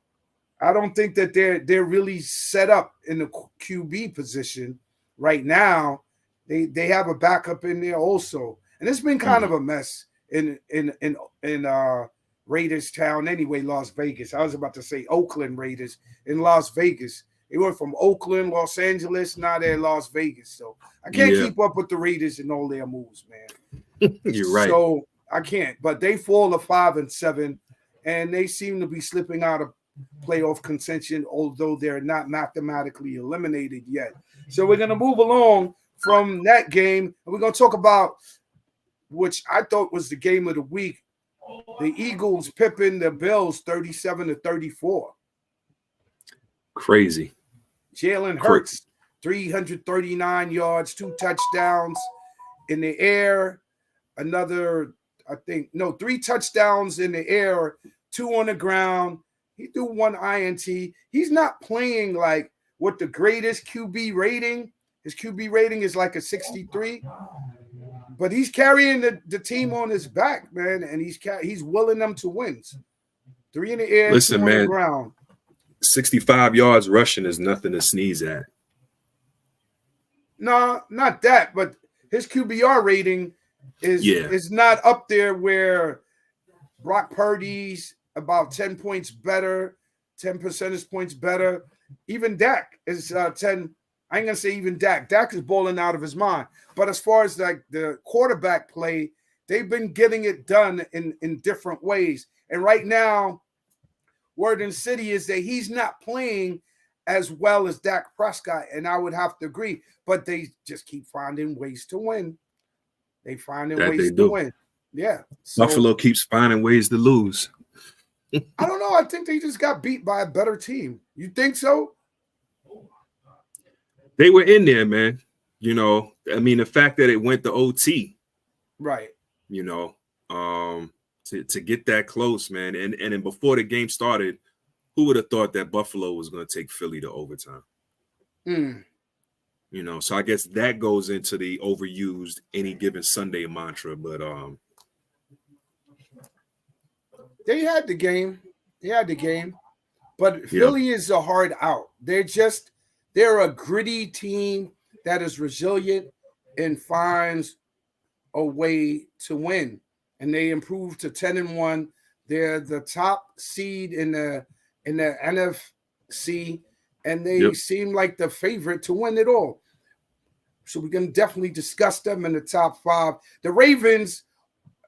I don't think that they're really set up in the QB position right now. They have a backup in there also, and it's been kind of a mess in Raiders town anyway. Las Vegas. I was about to say Oakland Raiders in Las Vegas. They went from Oakland, Los Angeles, now they're Las Vegas. So I can't keep up with the Raiders and all their moves, man. You're right. So I can't. But they fall to 5-7, and they seem to be slipping out of playoff contention, although they're not mathematically eliminated yet. So we're going to move along from that game, and we're going to talk about, which I thought was the game of the week, the Eagles pipping the Bills 37-34. Crazy. Jalen Hurts, 339 yards, 2 touchdowns in the air. 3 touchdowns in the air, 2 on the ground. He threw 1 INT. He's not playing like what the greatest QB rating. His QB rating is like a 63. But he's carrying the team on his back, man, and he's willing them to win. 3 in the air, 2 on the ground. 65 yards rushing is nothing to sneeze at. No, not that, but his QBR rating is not up there where Brock Purdy's about 10 points better, 10 percentage points better. Even Dak is 10. I ain't going to say even Dak. Dak is balling out of his mind. But as far as like the quarterback play, they've been getting it done in different ways. And right now, word in the city is that he's not playing as well as Dak Prescott, and I would have to agree. But they just keep finding ways to win. They finding ways to win. Yeah. So, Buffalo keeps finding ways to lose. I don't know. I think they just got beat by a better team. You think so? They were in there, man. I mean, the fact that it went to OT. Right. To get that close, man. And then before the game started, who would have thought that Buffalo was going to take Philly to overtime? So I guess that goes into the overused any given Sunday mantra, but they had the game. But Philly is a hard out. They're a gritty team that is resilient and finds a way to win. And they improved to 10-1. They're the top seed in the NFC, and they seem like the favorite to win it all. So we're going to definitely discuss them in the top 5. The Ravens,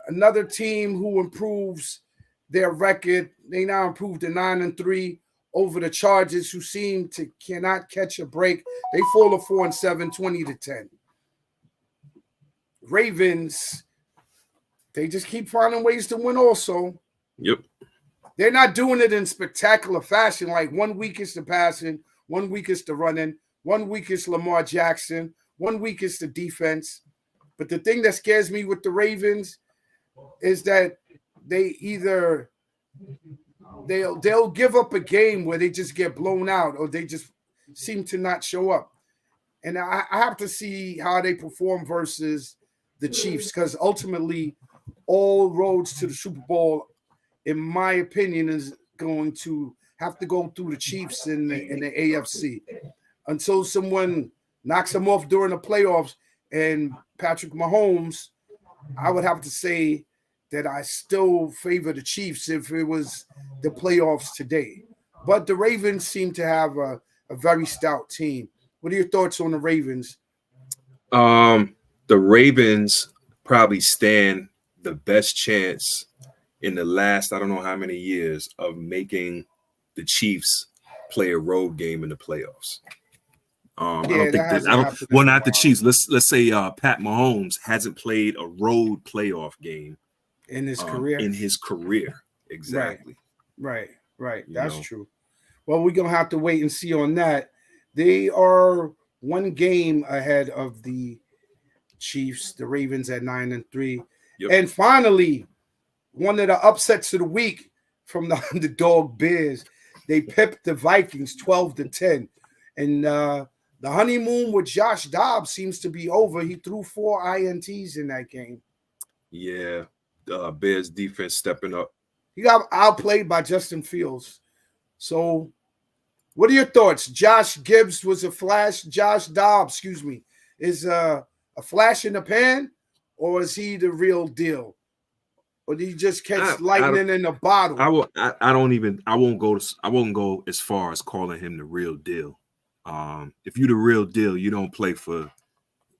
another team who improves their record. They now improved to 9-3 over the Chargers, who seem to cannot catch a break. They fall to 4-7, 20-10. Ravens, they just keep finding ways to win also. Yep. They're not doing it in spectacular fashion. Like 1 week is the passing, 1 week is the running, 1 week is Lamar Jackson, 1 week is the defense. But the thing that scares me with the Ravens is that they either they'll give up a game where they just get blown out, or they just seem to not show up. And I have to see how they perform versus the Chiefs, because ultimately all roads to the Super Bowl, in my opinion, is going to have to go through the Chiefs in the AFC. Until someone knocks them off during the playoffs and Patrick Mahomes, I would have to say that I still favor the Chiefs if it was the playoffs today. But the Ravens seem to have a very stout team. What are your thoughts on the Ravens? The Ravens probably stand the best chance in the last, I don't know how many years, of making the Chiefs play a road game in the playoffs. I don't think that. Not the Chiefs. Let's say Pat Mahomes hasn't played a road playoff game in his career. In his career, exactly. Right. That's true. Well, we're gonna have to wait and see on that. They are 1 game ahead of the Chiefs. The Ravens at 9-3, and finally, one of the upsets of the week from the underdog Bears. They pipped the Vikings 12-10, and the honeymoon with Josh Dobbs seems to be over. He threw 4 INTs in that game. Yeah, Bears defense stepping up. He got outplayed by Justin Fields. So, what are your thoughts? Josh Gibbs was a flash. Josh Dobbs, is a flash in the pan, or is he the real deal? Or did he just catch lightning in a bottle? I won't go as far as calling him the real deal. If you're the real deal, you don't play for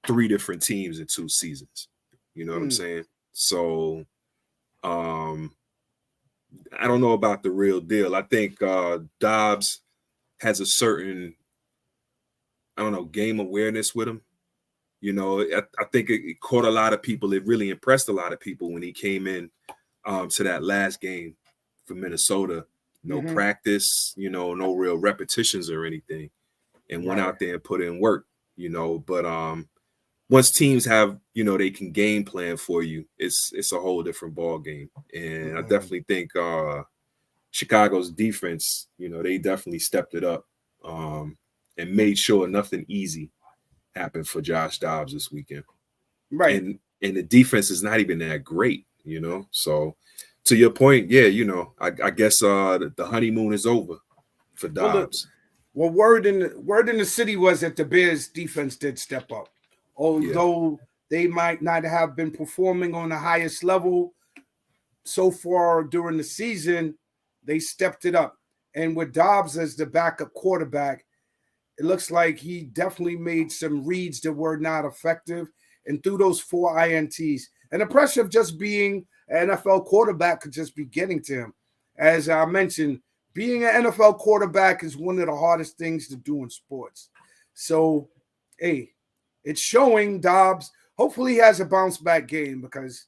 3 different teams in 2 seasons. You know what I'm saying? So, I don't know about the real deal. I think Dobbs has a certain, game awareness with him. I think it caught a lot of people. It really impressed a lot of people when he came in to that last game for Minnesota. No practice, no real repetitions or anything, and went out there and put in work, But once teams have, they can game plan for you, it's a whole different ball game. And I definitely think Chicago's defense, they definitely stepped it up and made sure nothing easy happened for Josh Dobbs this weekend. Right. And the defense is not even that great, So to your point, I guess the honeymoon is over for Dobbs. Well, word in the city was that the Bears defense did step up. Although they might not have been performing on the highest level so far during the season, they stepped it up. And with Dobbs as the backup quarterback, it looks like he definitely made some reads that were not effective and threw those 4 INTs. And the pressure of just being an NFL quarterback could just be getting to him. As I mentioned, being an NFL quarterback is one of the hardest things to do in sports. So, hey, it's showing Dobbs. Hopefully he has a bounce-back game because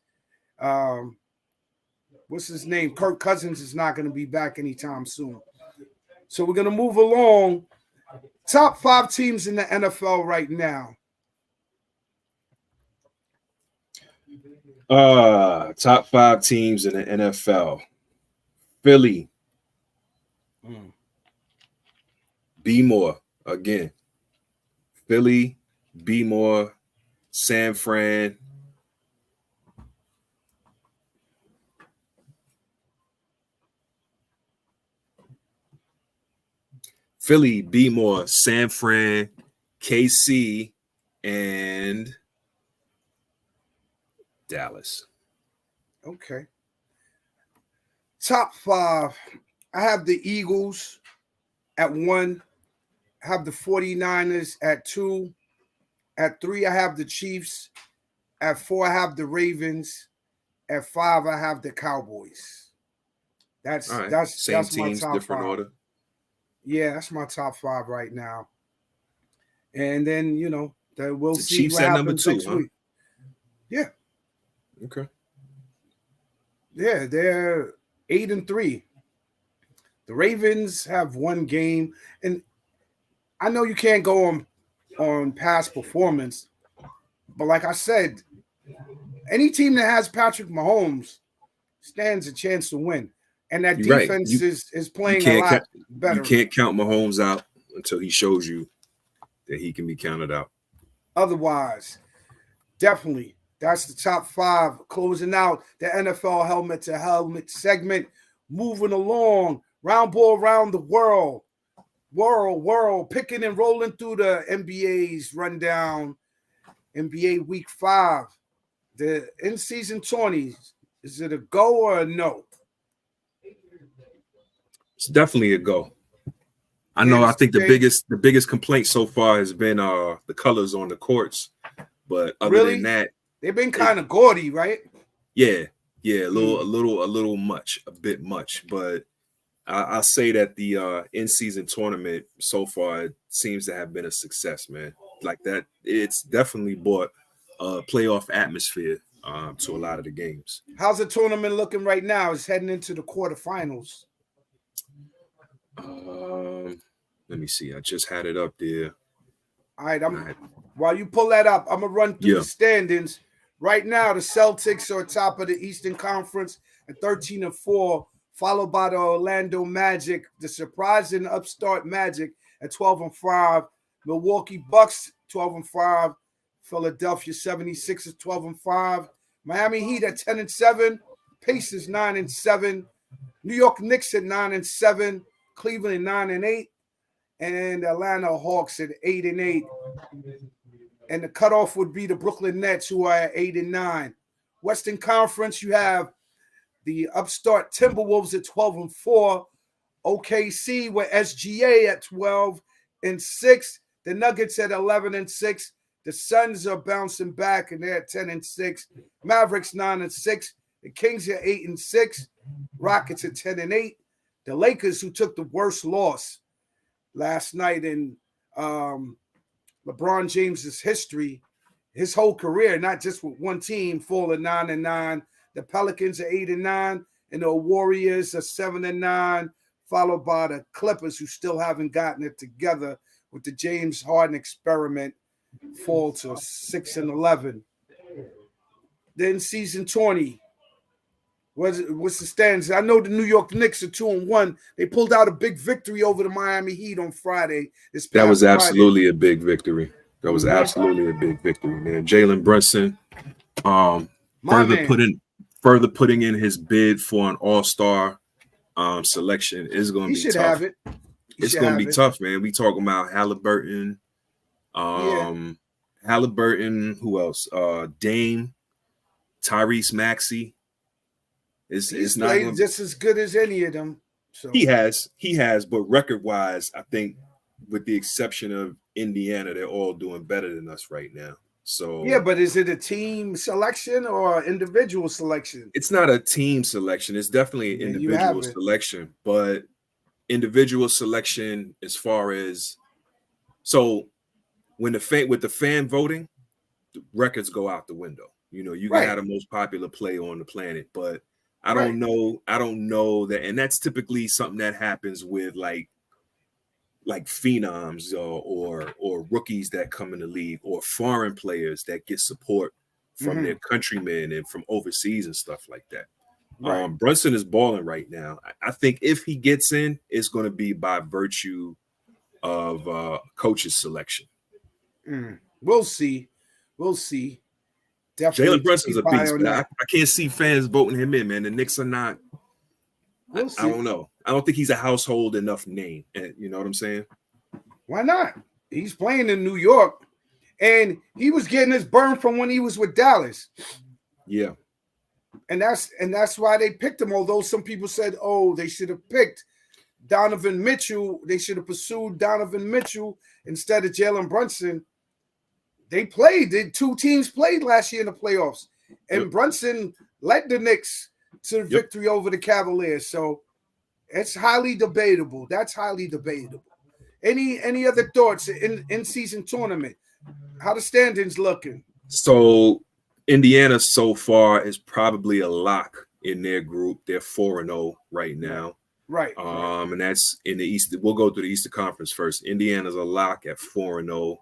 what's his name? Kirk Cousins is not going to be back anytime soon. So we're going to move along. Top 5 teams in the NFL right now. Top 5 teams in the NFL. Philly. Be more again. Philly, Be more, San Fran. Philly, Be more, San Fran, KC, and Dallas. Okay. Top 5. I have the Eagles at 1. I have the 49ers at 2. At 3, I have the Chiefs. At 4, I have the Ravens. At 5, I have the Cowboys. That's Same that's teams, my top different 5. order. Yeah, that's my top 5 right now. And then, we'll The see Chiefs what at number happens 2, next huh? week. Yeah. Okay. Yeah, they're 8-3. The Ravens have one game, and I know you can't go on past performance, but like I said, any team that has Patrick Mahomes stands a chance to win, and that You're right. defense is You playing a can't lot you better. can't count Mahomes out until he shows you that he can be counted out. Otherwise, definitely, that's the top 5. Closing out the NFL helmet to helmet segment. Moving along, round ball around the world, picking and rolling through the NBA's rundown. NBA Week 5, the in-season 20s. Is it a go or a no? It's definitely a go. I think the biggest complaint so far has been the colors on the courts. But other than that, they've been kind of gaudy, right? Yeah, a bit much. But I'll say that the in-season tournament so far seems to have been a success, man. Like that, it's definitely brought a playoff atmosphere to a lot of the games. How's the tournament looking right now? It's heading into the quarterfinals. Let me see. I just had it up there. All right, while you pull that up, I'm gonna run through the standings. Right now, the Celtics are top of the Eastern Conference at 13-4, followed by the Orlando Magic, the surprising upstart Magic at 12-5, Milwaukee Bucks 12-5, Philadelphia 76ers 12-5, Miami Heat at 10-7, Pacers 9-7, New York Knicks at 9-7, Cleveland 9-8, and Atlanta Hawks at 8-8. And the cutoff would be the Brooklyn Nets, who are at 8-9. Western Conference, you have the upstart Timberwolves at 12-4. OKC with SGA at 12-6. The Nuggets at 11-6. The Suns are bouncing back and they're at 10-6. Mavericks 9-6. The Kings are 8-6. Rockets at 10-8. The Lakers, who took the worst loss last night in LeBron James's history, his whole career, not just with one team, fall at 9-9. The Pelicans are 8-9, and the Warriors are 7-9, followed by the Clippers, who still haven't gotten it together with the James Harden experiment, fall to 6-11. Then season 20. What's the standings? I know the New York Knicks are 2-1. They pulled out a big victory over the Miami Heat on Friday. That was absolutely a big victory. That was absolutely a big victory, man. Jalen Brunson, further putting in his bid for an All-Star selection is going to be tough. It's going to be tough, man. We talking about Halliburton. Halliburton. Who else? Dame, Tyrese Maxey. He's not played just as good as any of them. So he has, but record-wise, I think, with the exception of Indiana, they're all doing better than us right now. So yeah, but is it a team selection or individual selection? It's not a team selection. It's definitely an individual selection, but individual selection as far as when with the fan voting, the records go out the window. You can have the most popular player on the planet, but I don't know that, and that's typically something that happens with like phenoms or rookies that come in the league, or foreign players that get support from their countrymen and from overseas and stuff like that. Right. Brunson is balling right now. I think if he gets in, it's going to be by virtue of coach's selection. We'll see. Definitely Jalen Brunson's a beast, but I can't see fans voting him in, man. The Knicks are not. I don't know. I don't think he's a household enough name. You know what I'm saying? Why not? He's playing in New York, and he was getting his burn from when he was with Dallas. Yeah. And that's why they picked him. Although some people said, oh, they should have picked Donovan Mitchell. They should have pursued Donovan Mitchell instead of Jalen Brunson. They played. The two teams played last year in the playoffs. And Brunson led the Knicks to victory over the Cavaliers. So It's highly debatable. That's highly debatable. Any other thoughts in season tournament? How the standings looking? So Indiana so far is probably a lock in their group. They're 4-0 right now. Right. And that's in the East. We'll go through the Eastern Conference first. Indiana's a lock at 4-0.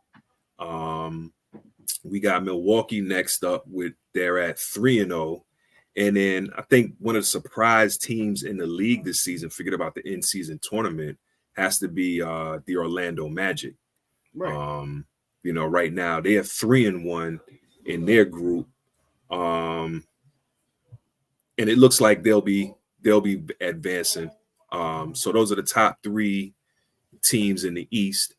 We got Milwaukee next up they're at 3-0. And then I think one of the surprise teams in the league this season, forget about the in-season tournament, has to be the Orlando Magic. Right. Right now they have 3-1 in their group. And it looks like they'll be advancing. So those are the top 3 teams in the East.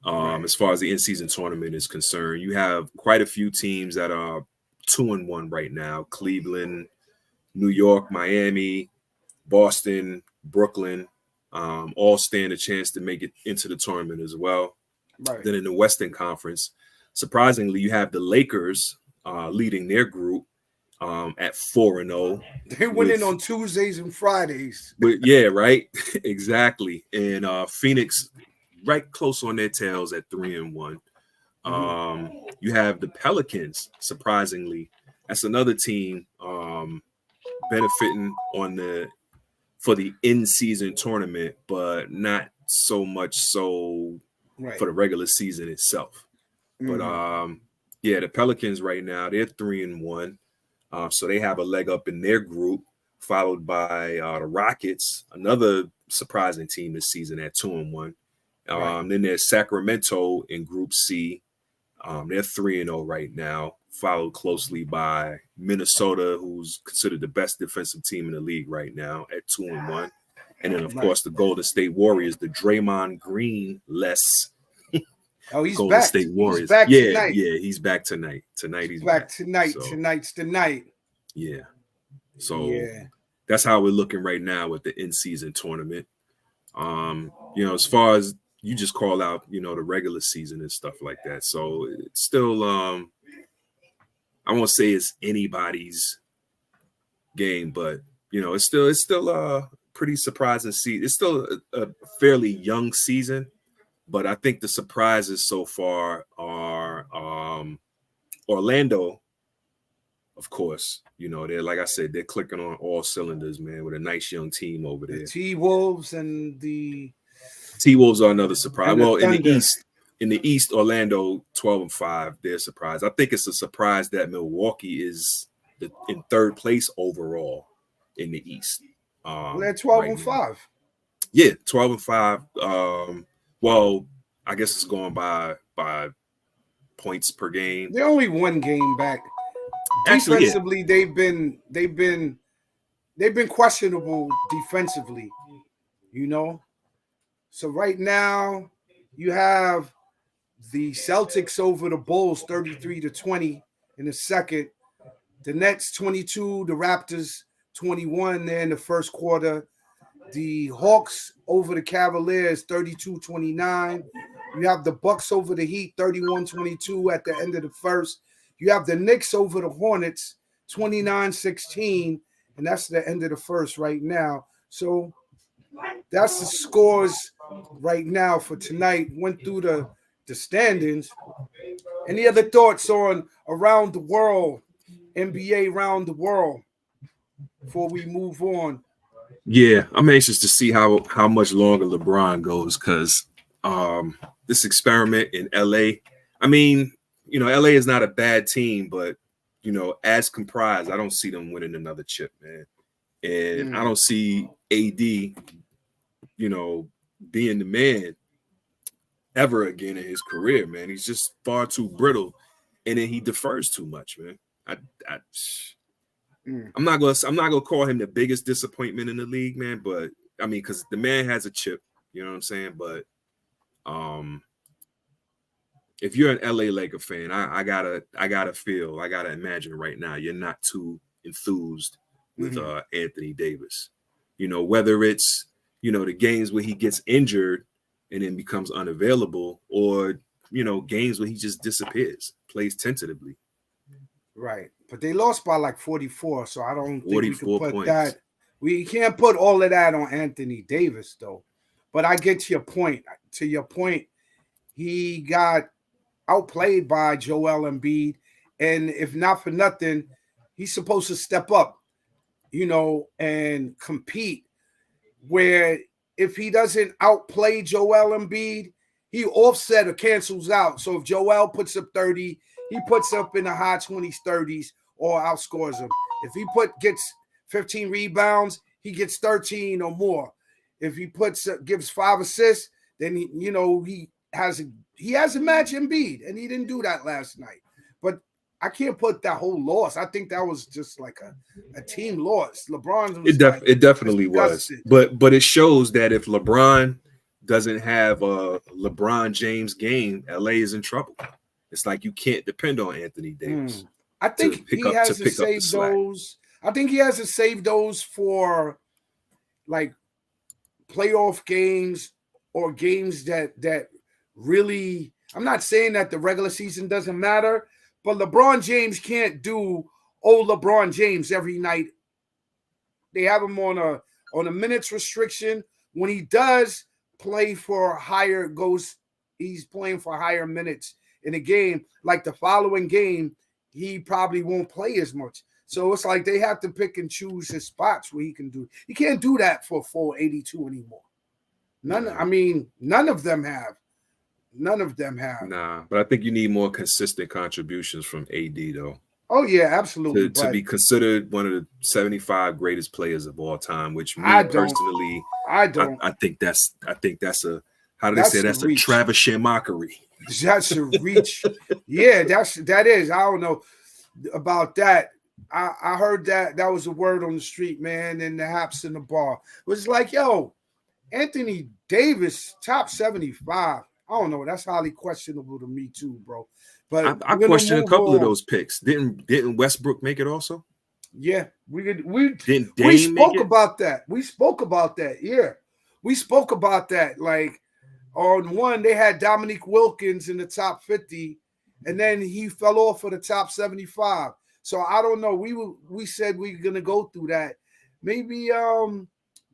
As far as the in-season tournament is concerned, you have quite a few teams that are 2-1 right now. Cleveland, New York, Miami, Boston, Brooklyn, all stand a chance to make it into the tournament as well. Right. Then in the Western Conference, surprisingly, you have the Lakers leading their group at 4-0. They went in on Tuesdays and Fridays. But yeah, right. Exactly. And Phoenix right close on their tails at 3-1. You have the Pelicans, surprisingly. That's another team benefiting for the in-season tournament, but not so much so for the regular season itself. But the Pelicans right now, they're 3-1. So they have a leg up in their group, followed by the Rockets, another surprising team this season at 2-1. Then there's Sacramento in Group C. They're 3-0 right now, followed closely by Minnesota, who's considered the best defensive team in the league right now at 2-1. And then, of course, the Golden State Warriors, the Draymond Green-less he's Golden back. State Warriors. He's back tonight. He's back tonight. He's back tonight. So, tonight's the night. Yeah. So that's how we're looking right now with the in-season tournament. As far as you just call out, the regular season and stuff like that. So it's still, I won't say it's anybody's game, but it's still a pretty surprising season. It's still a fairly young season, but I think the surprises so far are Orlando. Of course, they're, like I said, they're clicking on all cylinders, man, with a nice young team over there. The T-Wolves and the T-Wolves are another surprise. Well, Thunder. in the East, Orlando 12-5, they're surprised. I think it's a surprise that Milwaukee is in third place overall in the East. They're 12-5. Yeah, 12-5. Well, I guess it's going by points per game. They're only one game back. Actually, defensively, they've been questionable defensively, So right now you have the Celtics over the Bulls 33-20 in the second. The Nets 22, the Raptors 21 there in the first quarter. The Hawks over the Cavaliers 32-29. You have the Bucks over the Heat 31-22 at the end of the first. You have the Knicks over the Hornets 29-16, and that's the end of the first right now. So that's the scores right now for tonight. Went through the standings. Any other thoughts on around the world, NBA around the world, before we move on? Yeah, I'm anxious to see how much longer LeBron goes, because this experiment in LA, I mean, LA is not a bad team, but as comprised, I don't see them winning another chip, man. And I don't see AD, being the man ever again in his career, man. He's just far too brittle, and then he defers too much, man. I'm not gonna call him the biggest disappointment in the league, man. But I mean, because the man has a chip, you know what I'm saying. But if you're an LA Laker fan, I gotta imagine right now you're not too enthused with Anthony Davis. Whether it's the games where he gets injured and then becomes unavailable, or games where he just disappears, plays tentatively. Right, but they lost by like 44, so I don't think we can put points. that We can't put all of that on Anthony Davis, though. But I get to your point. To your point, he got outplayed by Joel Embiid. And if not for nothing, he's supposed to step up, and compete. Where if he doesn't outplay Joel Embiid, he offset or cancels out. So if Joel puts up 30, he puts up in the high 20s, 30s, or outscores him. If he gets 15 rebounds, he gets 13 or more. If he gives 5 assists, then he has a match Embiid, and he didn't do that last night. But I can't put that whole loss. I think that was just like a team loss. LeBron was it definitely was. But it shows that if LeBron doesn't have a LeBron James game, LA is in trouble. It's like you can't depend on Anthony Davis. I think he has to save those. I think he has to save those for like playoff games or games that really. I'm not saying that the regular season doesn't matter, but LeBron James can't do old LeBron James every night. They have him on a minutes restriction. When he does play for he's playing for higher minutes in a game. Like the following game, he probably won't play as much. So it's like they have to pick and choose his spots where he can do. He can't do that for full 82 anymore. None of them have. None of them have. Nah, but I think you need more consistent contributions from AD, though. Oh, yeah, absolutely. To be considered one of the 75 greatest players of all time, which personally, I don't. I think that's a, how do they say, that's a Travis mockery. That's a reach. Yeah, that is. I don't know about that. I heard that was a word on the street, man, and the haps in the bar. It was like, yo, Anthony Davis, top 75. I don't know. That's highly questionable to me too, bro. But I question a couple of those picks. Didn't Westbrook make it also? Yeah, we spoke about that. We spoke about that. Yeah, we spoke about that. Like on one, they had Dominique Wilkins in the top 50, and then he fell off for the top 75. So I don't know. We said we were gonna go through that. Maybe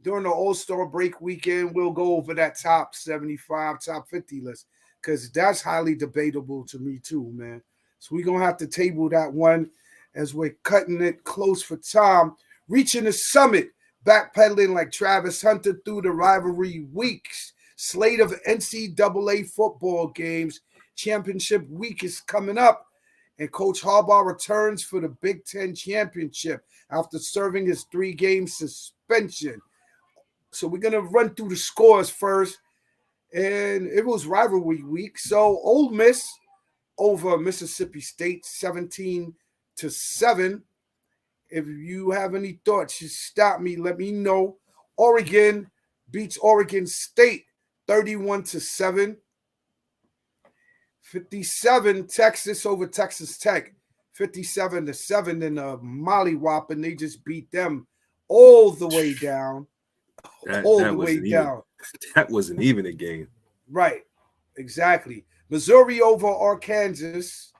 during the All-Star break weekend, we'll go over that top 75, top 50 list, because that's highly debatable to me too, man. So we're going to have to table that one as we're cutting it close for time. Reaching the summit, backpedaling like Travis Hunter through the rivalry weeks. Slate of NCAA football games. Championship week is coming up, and Coach Harbaugh returns for the Big Ten championship after serving his 3-game suspension. So we're going to run through the scores first. And it was rivalry week. So Ole Miss over Mississippi State, 17-7. If you have any thoughts, just stop me. Let me know. Oregon beats Oregon State, 31-7. 57, Texas over Texas Tech, 57-7 in a mollywop, and they just beat them all the way down. That wasn't even a game. Right. Exactly. Missouri over Arkansas,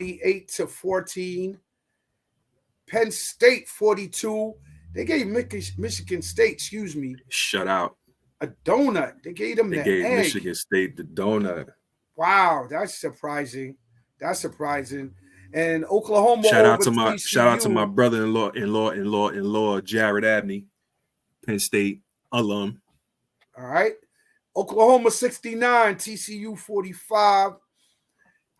8-14. Penn State, 42. They gave Michigan State, shut out. A donut. They gave them the egg. Michigan State the donut. Wow, that's surprising. And Oklahoma. Shout out to my brother-in-law, Jared Abney, Penn State alum. All right. Oklahoma 69, TCU 45.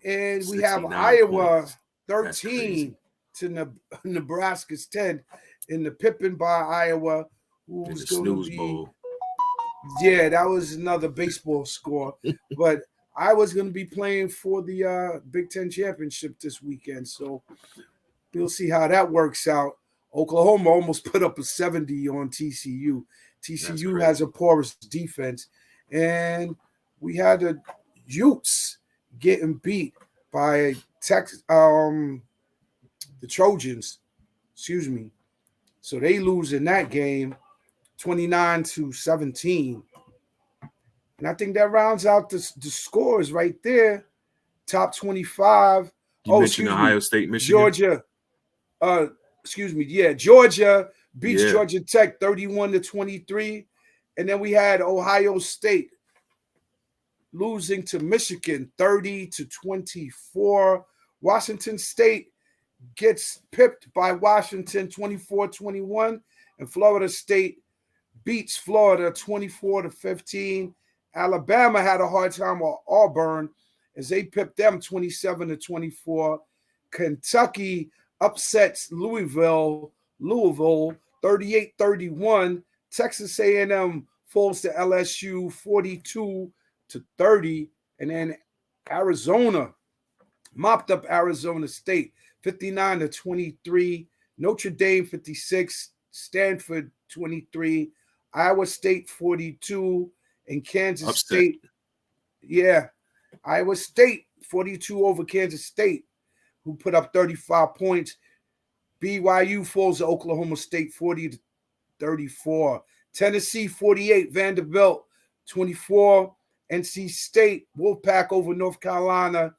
And we have Iowa 13 to Nebraska's 10 in the Pippin by Iowa. Who's going to be Bowl. Yeah, that was another baseball score. But Iowa's going to be playing for the Big Ten championship this weekend. So we'll see how that works out. Oklahoma almost put up a 70 on TCU. TCU has a porous defense. And we had the Utes getting beat by the Trojans. So they lose in that game 29-17. And I think that rounds out the scores right there. Top 25. You mentioned Ohio State, Michigan. Georgia. Georgia beats Georgia Tech 31-23. And then we had Ohio State losing to Michigan 30-24. Washington State gets pipped by Washington 24-21. And Florida State beats Florida 24-15. Alabama had a hard time with Auburn as they pipped them 27-24. Kentucky upsets Louisville 38-31. Texas A&M falls to LSU 42-30. And then Arizona mopped up Arizona State 59-23. Notre Dame 56. Stanford 23. Iowa State 42. And Kansas State. Yeah. Iowa State 42 over Kansas State, who put up 35 points. BYU falls to Oklahoma State 40-34. Tennessee 48, Vanderbilt 24. NC State, Wolfpack over North Carolina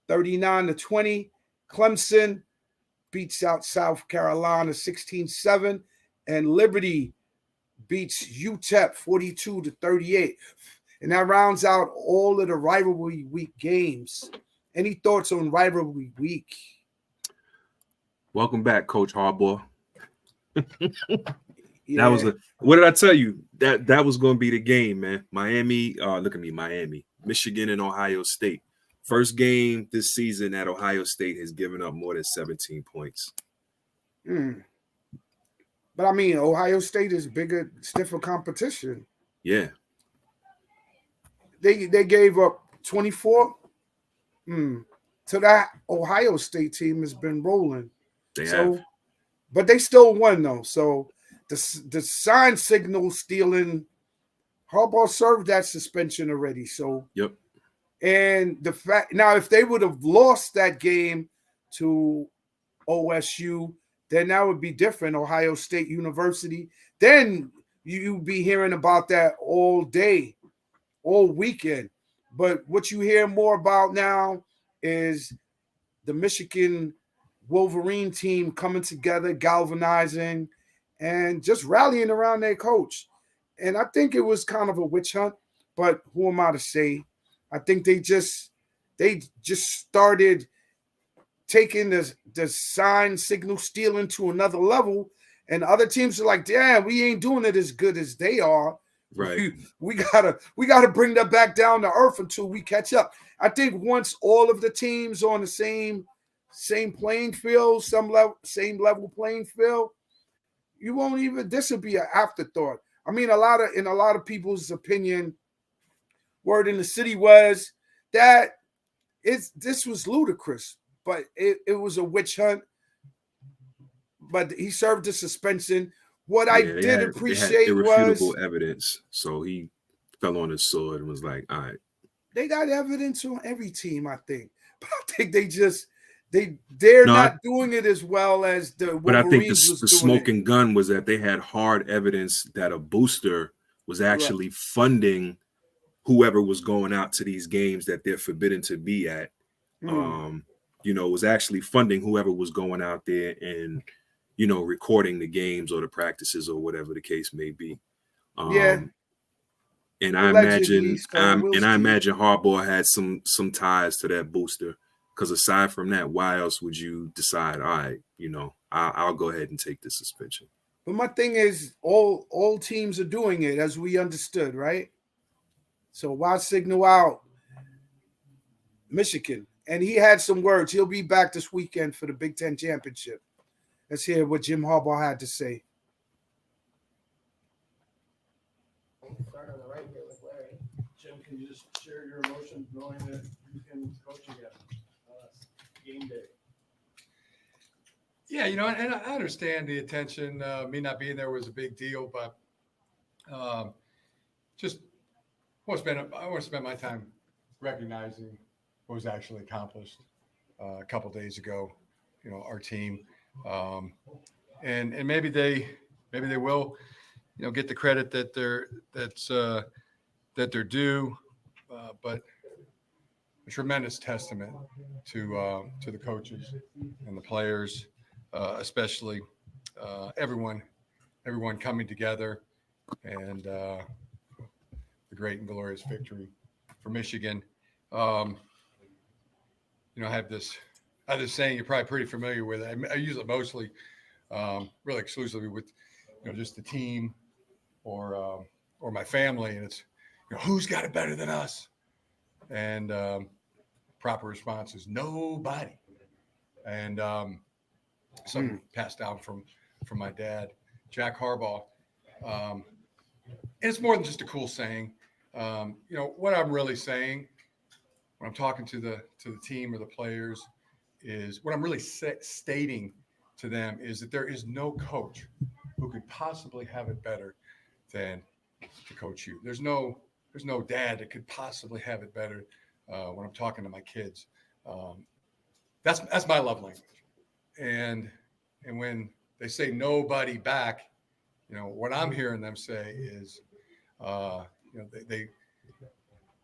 39-20. Clemson beats out South Carolina 16-7. And Liberty beats UTEP 42-38. And that rounds out all of the rivalry week games. Any thoughts on rivalry week? Welcome back, Coach Harbaugh. That was what did I tell you? That was going to be the game, man. Miami, look at me, Miami, Michigan, and Ohio State. First game this season that Ohio State has given up more than 17 points. But I mean, Ohio State is bigger, stiffer competition. Yeah. They gave up 24. So that Ohio State team has been rolling. They have. But they still won, though. So the sign signal stealing, Harbaugh served that suspension already. So yep. And the fact now, if they would have lost that game to OSU, then that would be different. Ohio State University. Then you'd be hearing about that all day, all weekend. But what you hear more about now is the Michigan Wolverine team coming together, galvanizing, and just rallying around their coach. And I think it was kind of a witch hunt, but who am I to say? I think they just started taking the sign signal stealing to another level, and other teams are like, damn, we ain't doing it as good as they are. Right. We gotta bring that back down to earth until we catch up. I think once all of the teams on the same playing field, same level playing field, you won't even. This would be an afterthought. I mean, in a lot of people's opinion, word in the city was that this was ludicrous, but it was a witch hunt. But he served the suspension. What I did appreciate was irrefutable evidence. So he fell on his sword and was like, all right. They got evidence on every team, I think. But I think they're not doing it as well as the Wolverines. But I think the smoking gun was that they had hard evidence that a booster was actually funding whoever was going out to these games that they're forbidden to be at. Was actually funding whoever was going out there and recording the games or the practices or whatever the case may be. And I imagine Harbaugh had some ties to that booster, because aside from that, why else would you decide, all right, I'll go ahead and take the suspension? But my thing is, all teams are doing it, as we understood, right? So why signal out Michigan? And he had some words. He'll be back this weekend for the Big Ten Championship. Let's hear what Jim Harbaugh had to say. Start on the right here with Larry. Jim, can you just share your emotions knowing that you can coach again? Game day. Yeah, and I understand the attention. Me not being there was a big deal, but just I want to spend my time recognizing what was actually accomplished a couple of days ago. Our team, and maybe they will, get the credit that they're due, but a tremendous testament to the coaches and the players, especially everyone everyone coming together, and the great and glorious victory for Michigan. I have this saying you're probably pretty familiar with it. I use it mostly, really exclusively with, just the team or my family, and it's, who's got it better than us? And proper response is nobody. And something passed down from my dad, Jack Harbaugh. And it's more than just a cool saying. What I'm really saying when I'm talking to the team or the players is what I'm really stating to them is that there is no coach who could possibly have it better than to coach you. There's no dad that could possibly have it better when I'm talking to my kids. That's my love language. And when they say nobody back, what I'm hearing them say is, they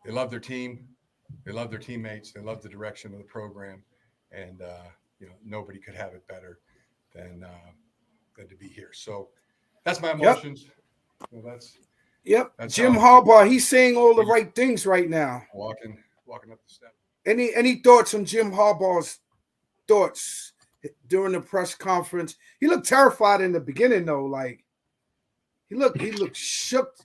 love their team, they love their teammates, they love the direction of the program, and nobody could have it better than to be here. So that's my emotions. Yep. That's Jim Harbaugh, he's saying all the right things right now. Walking up the step. Any thoughts on Jim Harbaugh's thoughts during the press conference? He looked terrified in the beginning, though. Like he looked shook.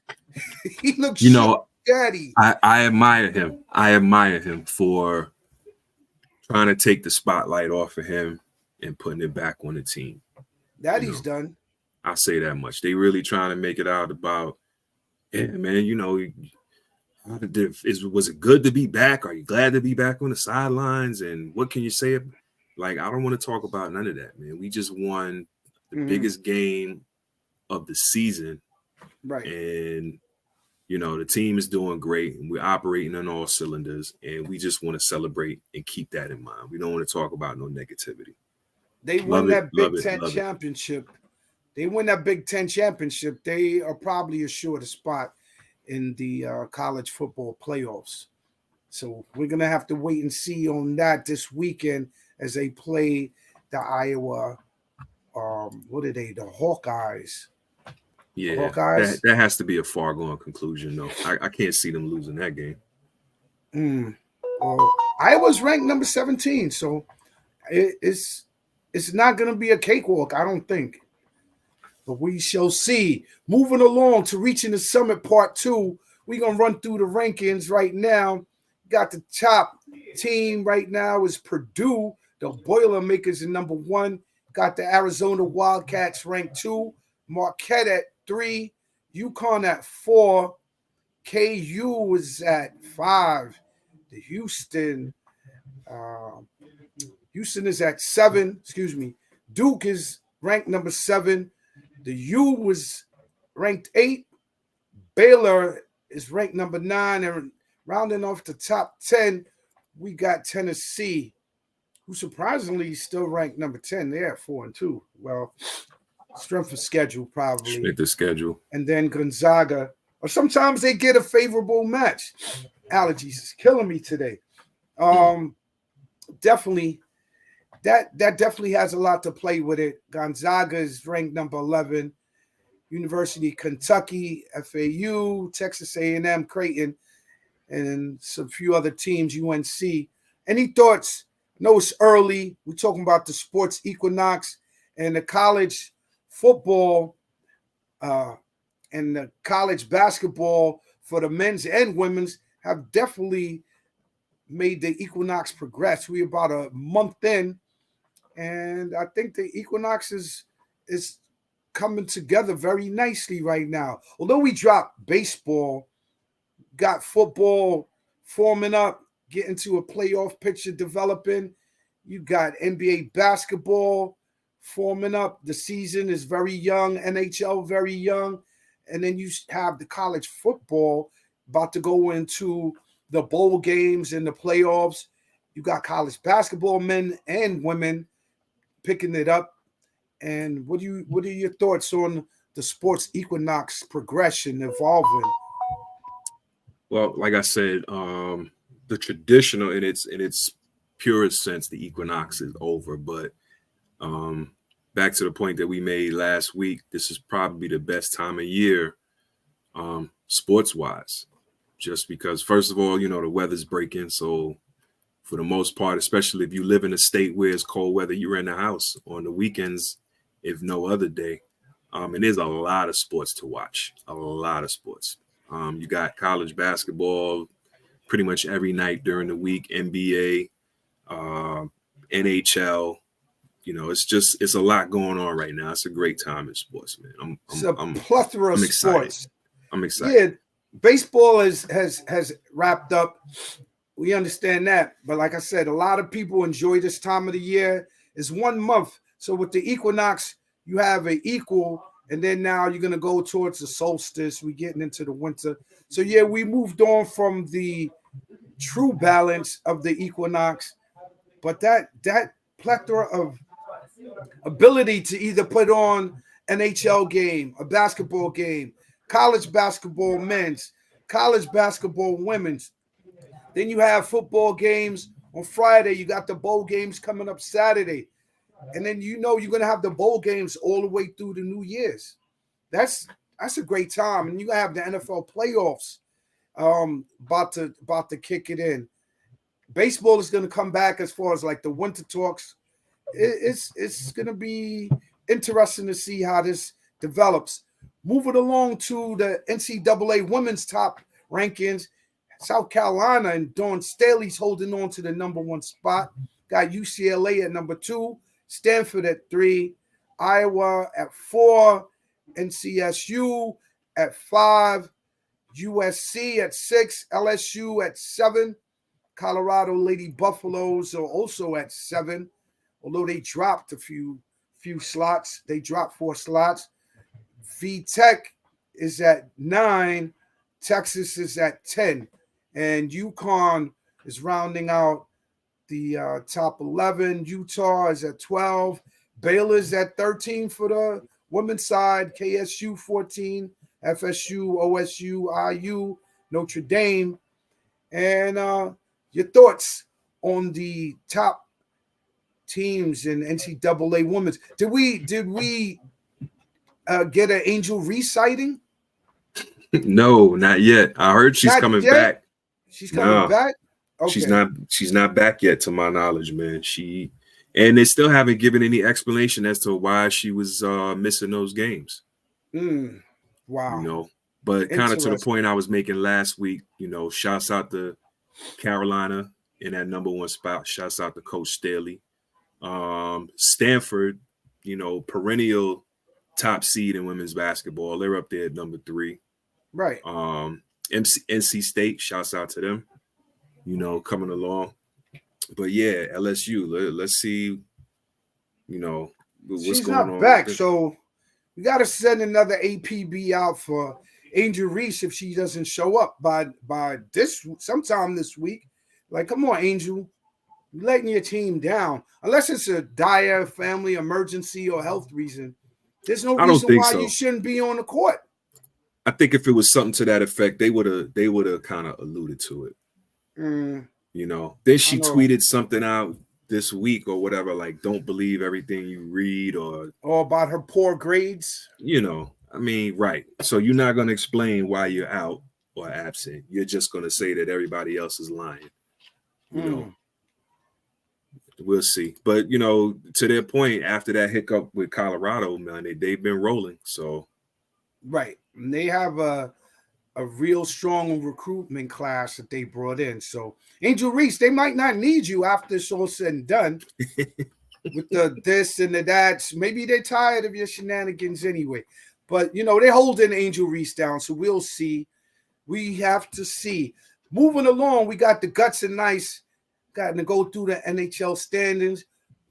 He looked shook, daddy. I admire him. I admire him for trying to take the spotlight off of him and putting it back on the team. That he's done. I'll say that much. They really trying to make it out about, yeah, man, was it good to be back? Are you glad to be back on the sidelines? And what can you say? Like, I don't want to talk about none of that, man. We just won the biggest game of the season. Right. And, the team is doing great and we're operating on all cylinders, and we just want to celebrate and keep that in mind. We don't want to talk about no negativity. They won that Big Ten championship. They win that Big Ten championship. They are probably assured a spot in the college football playoffs. So we're going to have to wait and see on that this weekend as they play the Iowa, the Hawkeyes. Yeah, Hawkeyes. That has to be a far-going conclusion, though. I can't see them losing that game. Well, Iowa's ranked number 17, so it's not going to be a cakewalk, I don't think. But we shall see. Moving along to Reaching the Summit Part 2, we're going to run through the rankings right now. Got the top team right now is Purdue. The Boilermakers in number 1. Got the Arizona Wildcats ranked 2. Marquette at 3. UConn at 4. KU is at 5. The Houston is at 7. Duke is ranked number 7. The U was ranked 8. Baylor is ranked number 9. And rounding off the top 10, we got Tennessee, who surprisingly is still ranked number 10. They're at 4-2. Well, strength of schedule, probably. Strength of schedule. And then Gonzaga. Or sometimes they get a favorable match. Allergies is killing me today. Definitely. That definitely has a lot to play with it. Gonzaga is ranked number 11. University of Kentucky, FAU, Texas A&M, Creighton, and some few other teams, UNC. Any thoughts? I know it's early. We're talking about the sports equinox and the college football and the college basketball for the men's and women's have definitely made the equinox progress. We're about a month in, and I think the equinox is coming together very nicely right now. Although we dropped baseball, got football forming up, getting to a playoff picture developing. You got NBA basketball forming up. The season is very young, NHL very young. And then you have the college football about to go into the bowl games and the playoffs. You got college basketball, men and women, picking it up. And what are your thoughts on the sports equinox progression evolving? Well, like I said, the traditional in its purest sense, the equinox is over. But back to the point that we made last week, this is probably the best time of year, sports-wise. Just because, first of all, the weather's breaking. So for the most part, especially if you live in a state where it's cold weather, you're in the house on the weekends, if no other day. And there's a lot of sports to watch, a lot of sports. You got college basketball pretty much every night during the week, NBA, NHL. It's a lot going on right now. It's a great time in sports, man. It's a plethora of sports. I'm excited. Yeah, baseball has wrapped up. We understand that. But like I said, a lot of people enjoy this time of the year. It's 1 month. So with the equinox, you have an equal, and then now you're going to go towards the solstice. We're getting into the winter. So, yeah, we moved on from the true balance of the equinox. But that plethora of ability to either put on an NHL game, a basketball game, college basketball men's, college basketball women's. Then you have football games on Friday. You got the bowl games coming up Saturday. And then you're going to have the bowl games all the way through the New Year's. That's a great time. And you have the NFL playoffs about to kick it in. Baseball is going to come back as far as like the winter talks. It's going to be interesting to see how this develops. Moving along to the NCAA women's top rankings, South Carolina and Dawn Staley's holding on to the number 1 spot. Got UCLA at number 2, Stanford at 3, Iowa at 4, NCSU at 5, USC at 6, LSU at 7, Colorado Lady Buffaloes are also at 7, although they dropped a few slots. They dropped 4 slots. VTech is at 9, Texas is at 10, and UConn is rounding out the top 11. Utah is at 12. Baylor's at 13 for the women's side. KSU 14. FSU, OSU, IU, Notre Dame. And your thoughts on the top teams in NCAA women's? Did we get an Angel Reese sighting? No, not yet. I heard she's coming back. She's coming back? Okay. She's not back yet, to my knowledge, man. And they still haven't given any explanation as to why she was missing those games. Wow. But kind of to the point I was making last week, shouts out to Carolina in that number 1 spot. Shouts out to Coach Staley. Stanford, perennial top seed in women's basketball. They're up there at number 3. Right. NC State, shouts out to them, coming along. But yeah, LSU, let's see, what's She's going not on. Back, so we got to send another APB out for Angel Reese if she doesn't show up by sometime this week. Like, come on, Angel. You're letting your team down. Unless it's a dire family emergency or health reason. There's no reason why you shouldn't be on the court. I think if it was something to that effect, they would have kind of alluded to it. Then she tweeted something out this week or whatever, like, don't believe everything you read or about her poor grades. Right. So you're not going to explain why you're out or absent. You're just going to say that everybody else is lying. We'll see. But, to their point, after that hiccup with Colorado, man, they've been rolling. So. Right. And they have a real strong recruitment class that they brought in. So, Angel Reese, they might not need you after it's all said and done with the this and the that. Maybe they're tired of your shenanigans anyway. But, they're holding Angel Reese down. So, we'll see. We have to see. Moving along, we got the Guts and Nice. Got to go through the NHL standings.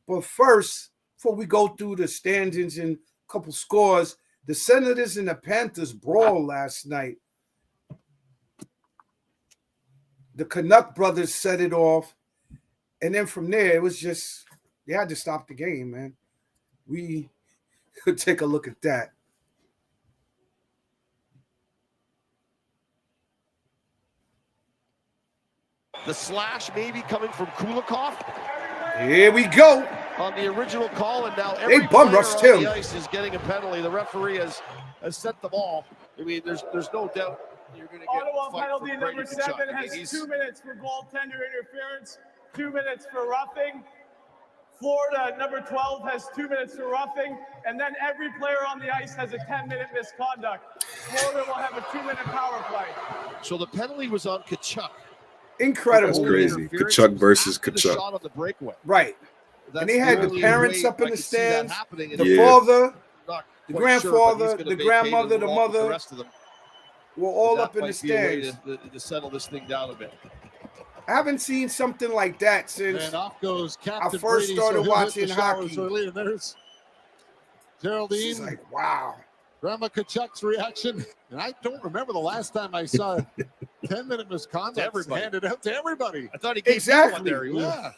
But first, before we go through the standings and a couple scores, the Senators and the Panthers brawl last night. The Canuck brothers set it off. And then from there, it was just, they had to stop the game, man. We could take a look at that. The slash maybe coming from Kulikov. Here we go. on the original call, and now They every bum player rushed on him. the ice is getting a penalty. The referee has sent the ball. I mean, there's no doubt you're going to get Ottawa a fight penalty from number Brady Tkachuk. 7 I mean, has he's 2 minutes for goaltender interference, 2 minutes for roughing. Florida, number 12, has 2 minutes for roughing, and then every player on the ice has a 10-minute misconduct. Florida will have a 2-minute power play. So the penalty was on Tkachuk. Incredible. That's Goal crazy. interference Tkachuk was versus after the Tkachuk. shot on the breakaway. Right. That's And they had the only parents way up in I the could see that stands, happening, and the Yeah. father, not the quite grandfather, sure, but he's the gonna vacate grandmother, and the walk with mother rest of them. were all That up in the might be a way stands. to settle this thing down a bit. I haven't seen something like that since And off goes Captain I first Brady, started so he'll watching hit the showers hockey. early, and there's it's Geraldine, like, wow. Grandma Kachuk's reaction. And I don't remember the last time I saw a 10-minute misconduct everybody. handed out to everybody. I thought he gave Exactly. you one there. Yeah.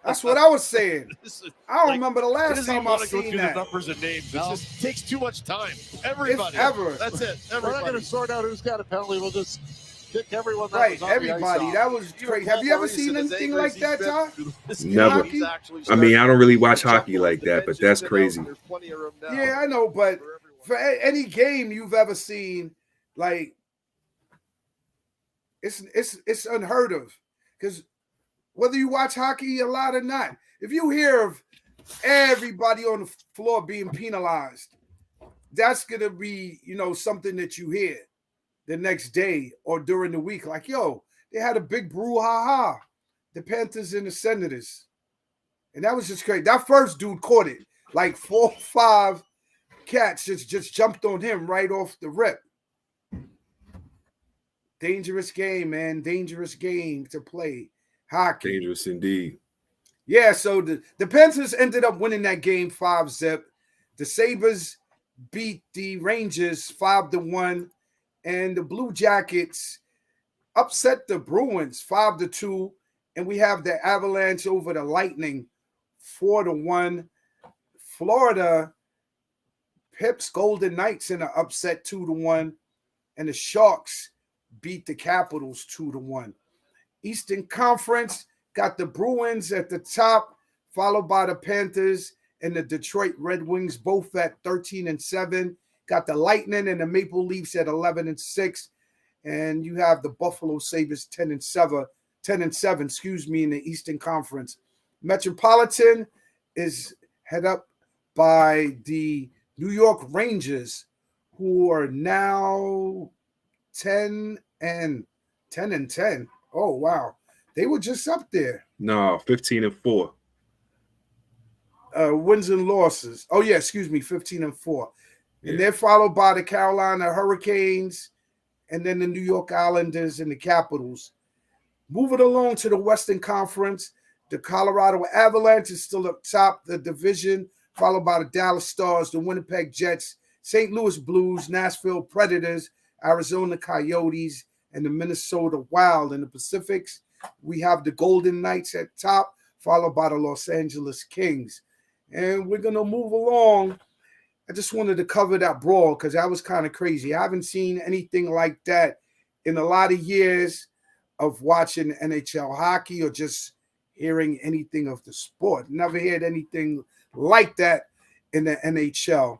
That's what I was saying. This is- I don't Like, remember the he last doesn't even time I want to go seen through that. the numbers and names. No. It just takes too much time. Everybody. If ever. That's it. We're not going Everybody. to sort out who's got a penalty. We'll just kick everyone that Right, was on the ice everybody. off. That was Even crazy. Paul Have you ever Maurice seen and as anything angry like as that, he's been John? through this Never. game, he's actually I mean, I don't really watch starting hockey to like that, but bench that's has been out, crazy. and there's plenty of room now Yeah, I know, but for everyone. for any game you've ever seen, like it's unheard of. Because whether you watch hockey a lot or not, if you hear of everybody on the floor being penalized, that's gonna be, something that you hear the next day or during the week. Like, yo, they had a big brouhaha, the Panthers and the Senators. And that was just crazy. That first dude caught it. Like 4 or 5 cats just jumped on him right off the rip. Dangerous game, man. Dangerous game to play. Hockey. Dangerous indeed. Yeah, so the Panthers ended up winning that game 5-0. The Sabres beat the Rangers 5-1. And the Blue Jackets upset the Bruins 5-2. And we have the Avalanche over the Lightning 4-1. Florida pips Golden Knights in an upset 2-1. And the Sharks beat the Capitals 2-1. Eastern Conference got the Bruins at the top, followed by the Panthers and the Detroit Red Wings, both at 13-7. Got the Lightning and the Maple Leafs at 11-6. And you have the Buffalo Sabres 10-7, in the Eastern Conference. Metropolitan is head up by the New York Rangers, who are now 10-10. Oh, wow. They were just up there. No, 15-4. Wins and losses. Oh, yeah, 15-4. Yeah. And they're followed by the Carolina Hurricanes and then the New York Islanders and the Capitals. Moving along to the Western Conference, the Colorado Avalanche is still up top the division, followed by the Dallas Stars, the Winnipeg Jets, St. Louis Blues, Nashville Predators, Arizona Coyotes, and the Minnesota Wild. In the Pacifics, we have the Golden Knights at top, followed by the Los Angeles Kings. And we're going to move along. I just wanted to cover that brawl because that was kind of crazy. I haven't seen anything like that in a lot of years of watching NHL hockey or just hearing anything of the sport. Never heard anything like that in the NHL.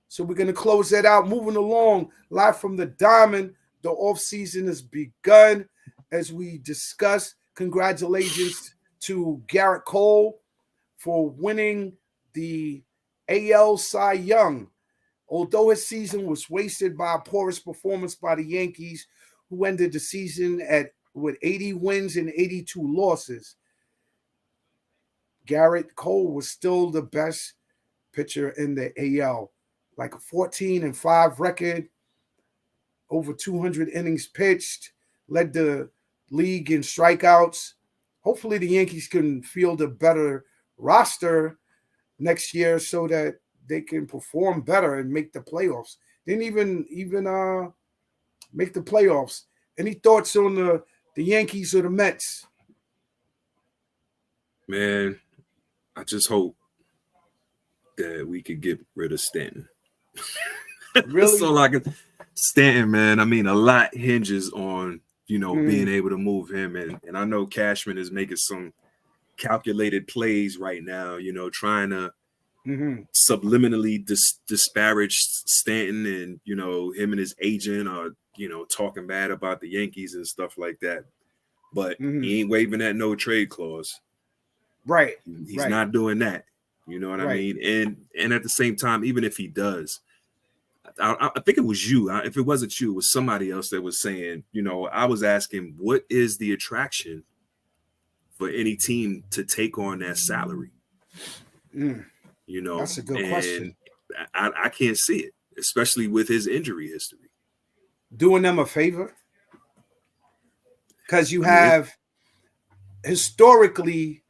So we're going to close that out. Moving along, live from the Diamond. The offseason has begun. As we discussed, congratulations to Garrett Cole for winning the AL Cy Young. Although his season was wasted by a poorest performance by the Yankees, who ended the season with 80 wins and 82 losses, Garrett Cole was still the best pitcher in the AL. Like a 14-5 record, over 200 innings pitched, led the league in strikeouts. Hopefully the Yankees can field a better roster next year so that they can perform better and make the playoffs. Didn't even make the playoffs. Any thoughts on the Yankees or the Mets? Man, I just hope that we could get rid of Stanton. Really? That's all I can. Stanton, man. I mean, a lot hinges on being able to move him, and I know Cashman is making some calculated plays right now, you know, trying to subliminally disparage Stanton, and, you know, him and his agent are, you know, talking bad about the Yankees and stuff like that. But he ain't waving that no trade clause. Right. He's not doing that. You know what I mean? And at the same time, even if he does, I think it was you. If it wasn't you, it was somebody else that was saying, you know, I was asking, what is the attraction for any team to take on that salary? You know, that's a good question. I can't see it, especially with his injury history. Doing them a favor? Because you have historically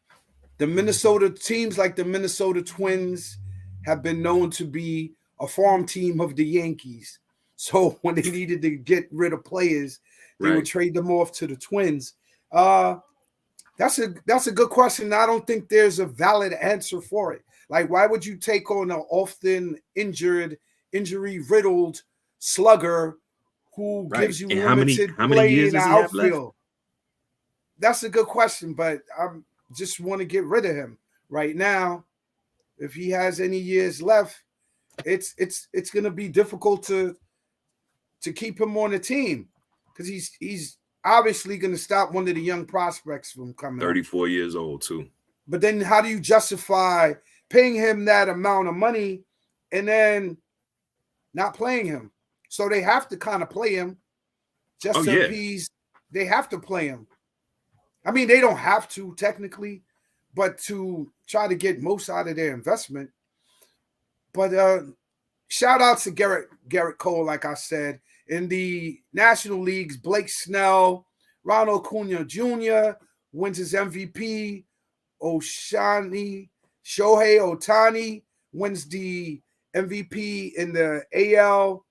the Minnesota teams like the Minnesota Twins have been known to be a farm team of the Yankees. So when they needed to get rid of players, they would trade them off to the Twins. That's a good question. I don't think there's a valid answer for it. Like, why would you take on an often injury-riddled slugger who gives you limited play in the outfield? That's a good question, but I just want to get rid of him right now. If he has any years left, it's going to be difficult to keep him on the team, because he's obviously going to stop one of the young prospects from coming. 34 years old too. But then how do you justify paying him that amount of money and then not playing him? So they have to kind of play him just to appease. They have to play him. I mean, they don't have to technically, but to try to get most out of their investment. But shout out to Garrett Cole, like I said. In the National Leagues, Blake Snell, Ronald Acuna Jr. wins his MVP. Shohei Ohtani wins the MVP in the AL.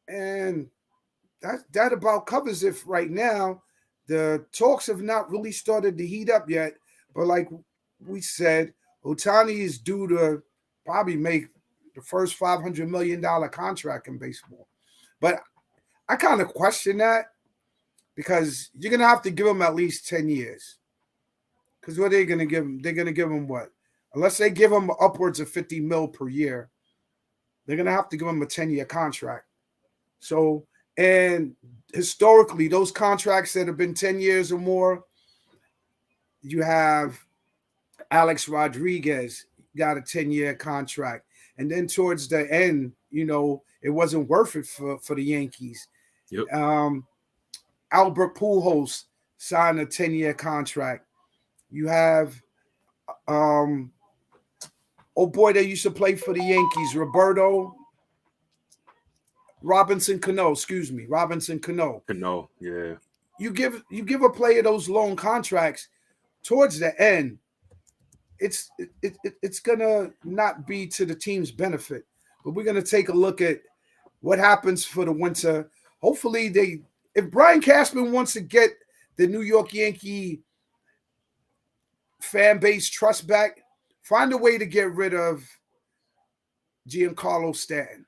And that about covers it right now. The talks have not really started to heat up yet. But like we said, Ohtani is due to probably make the first $500 million contract in baseball. But I kind of question that, because you're going to have to give him at least 10 years. Because what are they going to give him? They're going to give him what? Unless they give him upwards of $50 million per year, they're going to have to give him a 10-year contract. So, and historically, those contracts that have been 10 years or more, you have Alex Rodriguez got a 10-year contract. And then towards the end, you know, it wasn't worth it for the Yankees. Yep. Albert Pujols signed a 10-year contract. You have they used to play for the Yankees, Robinson Cano. Cano, yeah. You give a player those long contracts towards the end, it's gonna not be to the team's benefit. But we're gonna take a look at what happens for the winter. Hopefully, if Brian Cashman wants to get the New York Yankee fan base trust back, find a way to get rid of Giancarlo Stanton.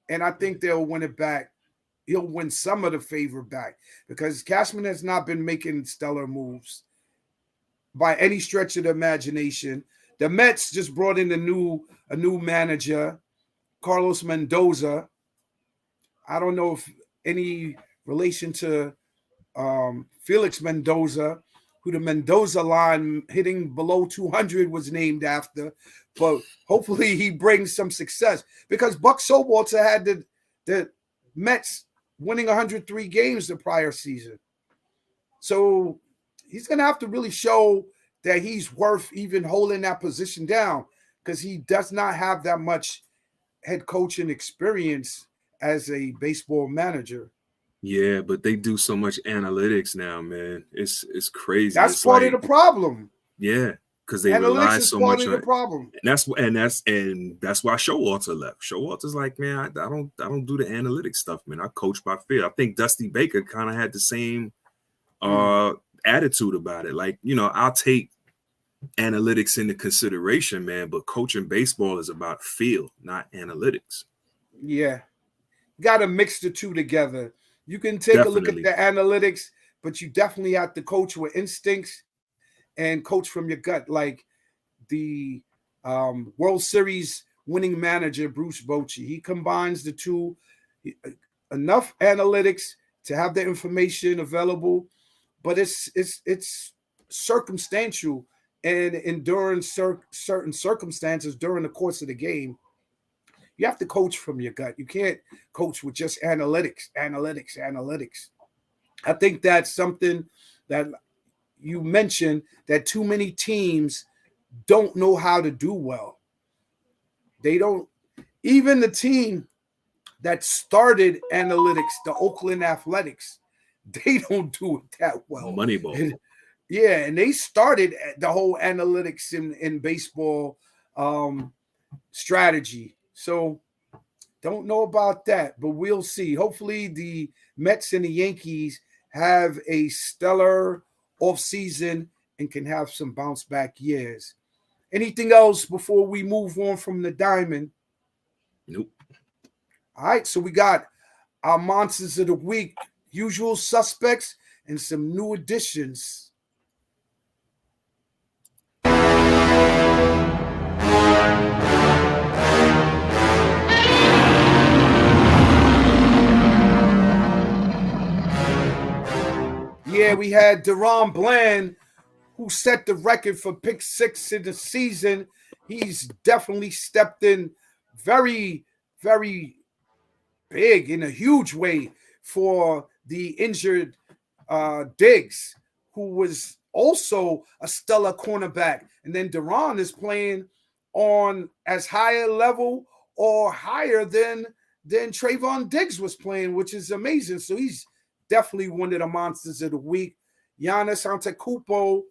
And I think they'll win it back. He'll win some of the favor back, because Cashman has not been making stellar moves by any stretch of the imagination. The Mets just brought in a new manager, Carlos Mendoza. I don't know if any relation to Felix Mendoza, who the Mendoza line hitting below 200 was named after. But hopefully he brings some success, because Buck Showalter had the Mets winning 103 games the prior season. So he's going to have to really show that he's worth even holding that position down, because he does not have that much head coaching experience as a baseball manager. Yeah, but they do so much analytics now, man. It's crazy. That's part of the problem. Yeah, because they rely so much on the problem. And that's why Showalter left. Showalter's like, man, I don't do the analytics stuff, man. I coach by feel. I think Dusty Baker kind of had the same attitude about it. Like, you know, I'll take analytics into consideration, man, but coaching baseball is about feel, not analytics. Yeah. Got to mix the two together. You can take a look at the analytics, but you definitely have to coach with instincts and coach from your gut, like the World Series winning manager Bruce Bochy. He combines the two, enough analytics to have the information available, but it's circumstantial, and during certain circumstances during the course of the game, you have to coach from your gut. You can't coach with just analytics. I think that's something that you mentioned, that too many teams don't know how to do well. They don't. Even the team that started analytics, the Oakland Athletics, they don't do it that well. Moneyball. Yeah, and they started the whole analytics in baseball strategy. So don't know about that, but we'll see. Hopefully the Mets and the Yankees have a stellar offseason and can have some bounce back years. Anything else before we move on from the diamond? Nope. All right, so we got our monsters of the week, usual suspects, and some new additions. Yeah, we had DeRon Bland, who set the record for pick 6 in the season. He's definitely stepped in very, very big, in a huge way, for the injured Diggs, who was also a stellar cornerback. And then DeRon is playing on as high a level or higher than Trayvon Diggs was playing, which is amazing. So he's definitely one of the monsters of the week. Giannis Antetokounmpo.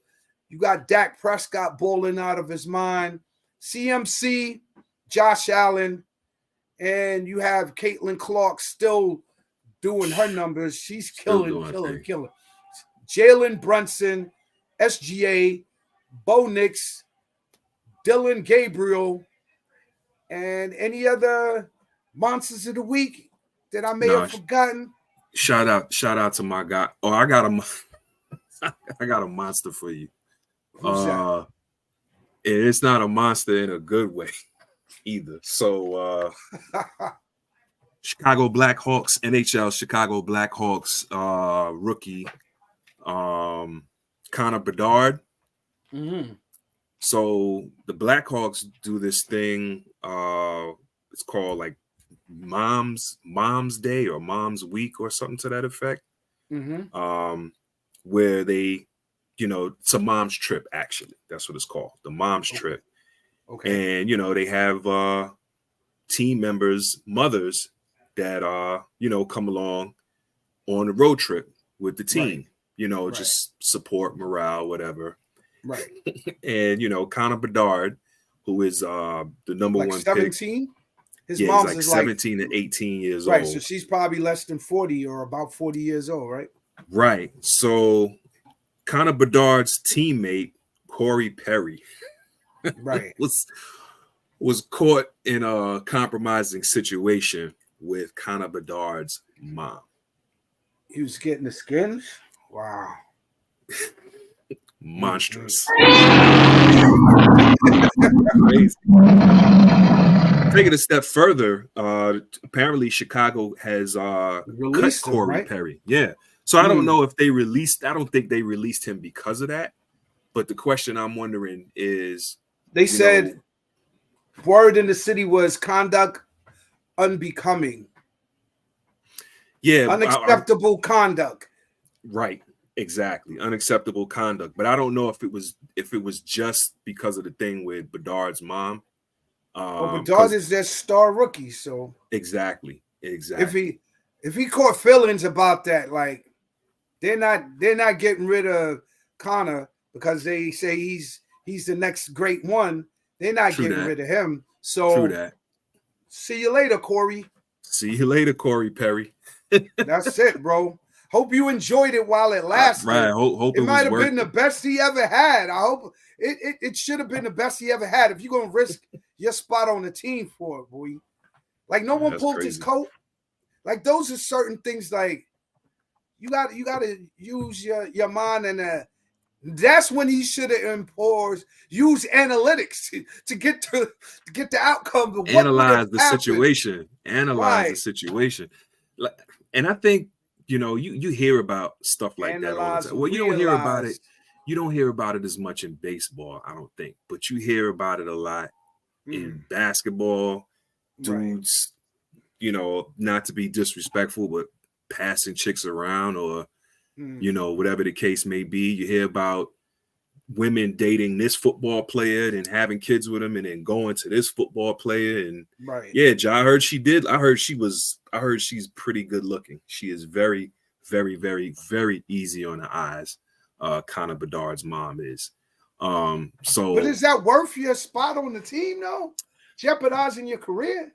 You got Dak Prescott balling out of his mind. CMC, Josh Allen, and you have Caitlin Clark still doing her numbers. She's killing. Jalen Brunson, SGA, Bo Nix, Dylan Gabriel, and any other monsters of the week that I may have forgotten. Shout out to my guy. Oh, I got a monster for you. Who's that? It's not a monster in a good way either. So Chicago Blackhawks, NHL Chicago Blackhawks rookie Connor Bedard. Mm-hmm. So the Blackhawks do this thing. It's called like Mom's Day or Mom's Week or something to that effect. Mm-hmm. Where they, it's a mom's trip, actually. That's what it's called, the mom's trip. Okay. And, they have team members, mothers that, come along on the road trip with the team, just support morale, whatever. Right. And, Connor Bedard, who is the number one 17? pick. His Yeah, mom's he's is 17 and 18 years right, old. so she's probably less than 40 or about 40 years old, right? Right. So Connor Bedard's teammate, Corey Perry, right, was caught in a compromising situation with Connor Bedard's mom. He was getting the skins? Wow. Monstrous. Crazy. Taking a step further, apparently Chicago has cut Corey Perry. Yeah. So I don't know if they released, I don't think they released him because of that. But the question I'm wondering is, they said word in the city was conduct unbecoming. Yeah. Unacceptable conduct. Right. Exactly. Unacceptable conduct. But I don't know if it was just because of the thing with Bedard's mom. Bedard is their star rookie, so exactly. If he caught feelings about that, like they're not getting rid of Connor because they say he's the next great one. They're not getting rid of him. So true that. See you later, Corey. See you later, Corey Perry. That's it, bro. Hope you enjoyed it while it lasted. Right. Hope it might have been the best he ever had. I hope it should have been the best he ever had. If you're gonna risk your spot on the team for it, boy. Like no one pulled his coat. Like those are certain things. Like you got to use your mind and That's when he should have use analytics to get the outcome. Of Analyze the happened. situation. Analyze the Right. situation. And I think, you hear about stuff like that all the Analyze, time. Well, you don't hear about it. realize. You don't hear about it as much in baseball, I don't think, but you hear about it a lot in basketball. Dudes, not to be disrespectful, but passing chicks around or, whatever the case may be. You hear about women dating this football player and having kids with him and then going to this football player. And yeah, I heard she's pretty good looking. She is very, very, very, very easy on the eyes. Connor Bedard's mom is. But is that worth your spot on the team though? Jeopardizing your career?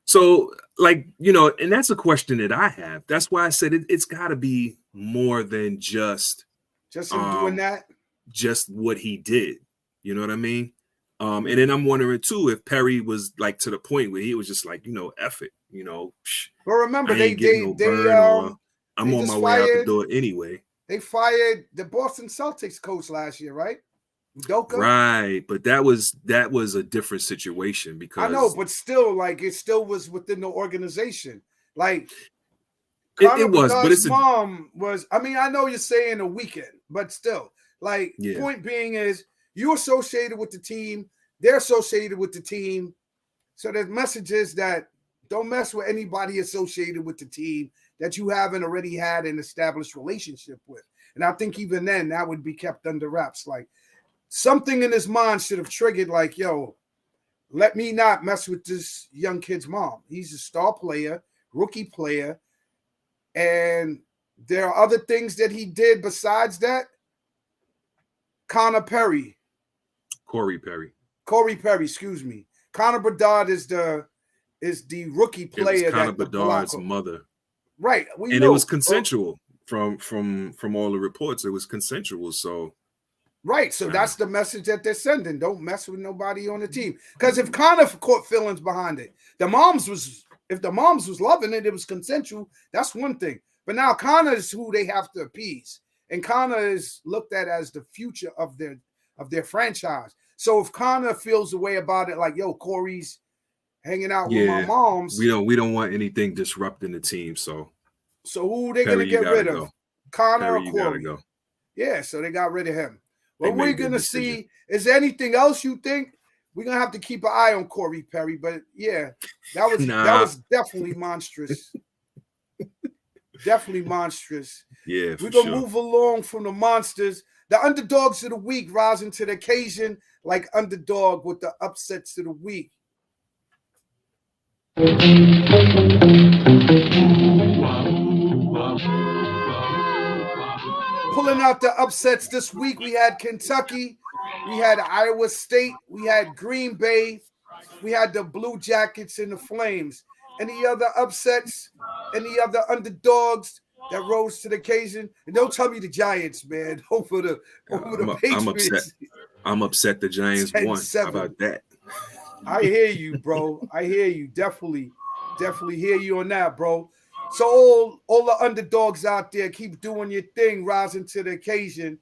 So, and that's a question that I have. That's why I said it's got to be more than just him doing that. Just what he did. You know what I mean? And then I'm wondering too if Perry was like to the point where he was just like, F it, But remember, I'm on my way out the door anyway. They fired the Boston Celtics coach last year, right? Udoka? Right, but that was a different situation because I know, but still, it still was within the organization. It was, but it's mom was. I mean, I know you're saying a weekend, but still, point being is you associated with the team, they're associated with the team, so there's messages that don't mess with anybody associated with the team that you haven't already had an established relationship with. And I think even then that would be kept under wraps. Something in his mind should have triggered yo, let me not mess with this young kid's mom. He's a star player, rookie player. And there are other things that he did besides that. Corey Perry, excuse me. Connor Bedard is the rookie player. Connor Bedard's mother. Right. It was consensual from all the reports. It was consensual. So right. So that's the message that they're sending. Don't mess with nobody on the team. Because if Connor caught feelings behind it, if the moms was loving it, it was consensual. That's one thing. But now Connor is who they have to appease. And Connor is looked at as the future of their franchise. So if Connor feels the way about it, Corey's hanging out with my moms. We don't want anything disrupting the team. So who they gonna get rid of? Connor or Corey? Go. Yeah, so they got rid of him. What we're gonna see is there anything else you think? We're gonna have to keep an eye on Corey Perry, but yeah, that was definitely monstrous. Definitely monstrous. Yeah, we're gonna move along from the monsters. The underdogs of the week rising to the occasion, like underdog with the upsets of the week. Pulling out the upsets this week, we had Kentucky, we had Iowa State, we had Green Bay, we had the Blue Jackets and the Flames. Any other upsets? Any other underdogs that rose to the occasion? And don't tell me the Giants, man, over the Patriots. I'm upset the Giants won. How about that? I hear you, bro. I hear you. Definitely hear you on that, bro. So all the underdogs out there, keep doing your thing, rising to the occasion.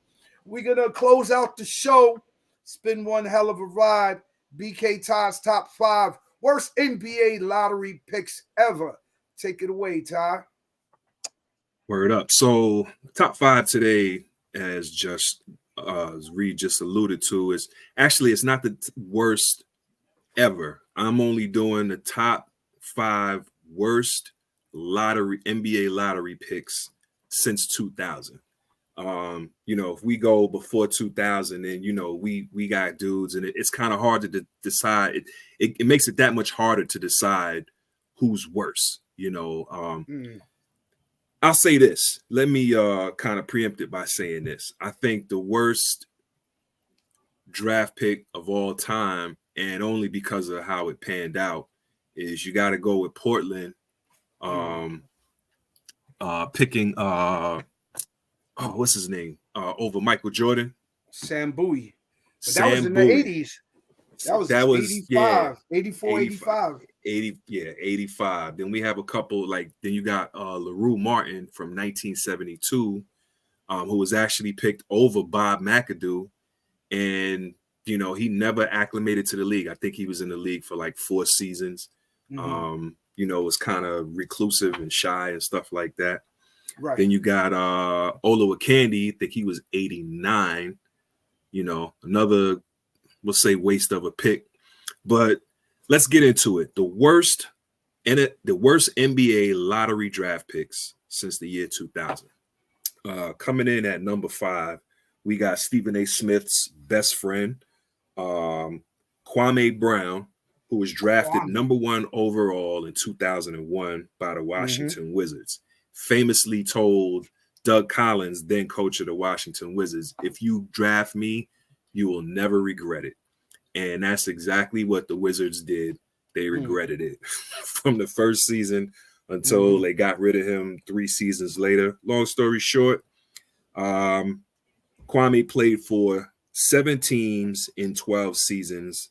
We're going to close out the show. It's been one hell of a ride. BK Ty's top 5 worst NBA lottery picks ever. Take it away, Ty. Word up. So top 5 today, as Reed just alluded to, is actually it's not the worst ever. I'm only doing the top 5 worst NBA lottery picks since 2000. If we go before 2000, then we got dudes, and it's kind of hard to decide. It makes it that much harder to decide who's worse. I'll say this. Let me kind of preempt it by saying this. I think the worst draft pick of all time, and only because of how it panned out, is you got to go with Portland. Picking what's his name over Michael Jordan, Sam Bowie. But that was in the 80s. That was 85, 84, 85. 85. Then we have a couple then you got LaRue Martin from 1972. who was actually picked over Bob McAdoo. And, you know, he never acclimated to the league. I think he was in the league for like 4 seasons. You know, was kind of reclusive and shy and stuff like that. Right. Then you got Olowokandi. I think he was 89. You know, another, we'll say, waste of a pick. But let's get into it. The worst NBA lottery draft picks since the year 2000. Coming in at number 5, we got Stephen A. Smith's best friend, Kwame Brown, who was drafted number 1 overall in 2001 by the Washington Wizards. Famously told Doug Collins, then coach of the Washington Wizards, if you draft me, you will never regret it. And that's exactly what the Wizards did. They regretted it from the first season until they got rid of him 3 seasons later. Long story short, Kwame played for 7 teams in 12 seasons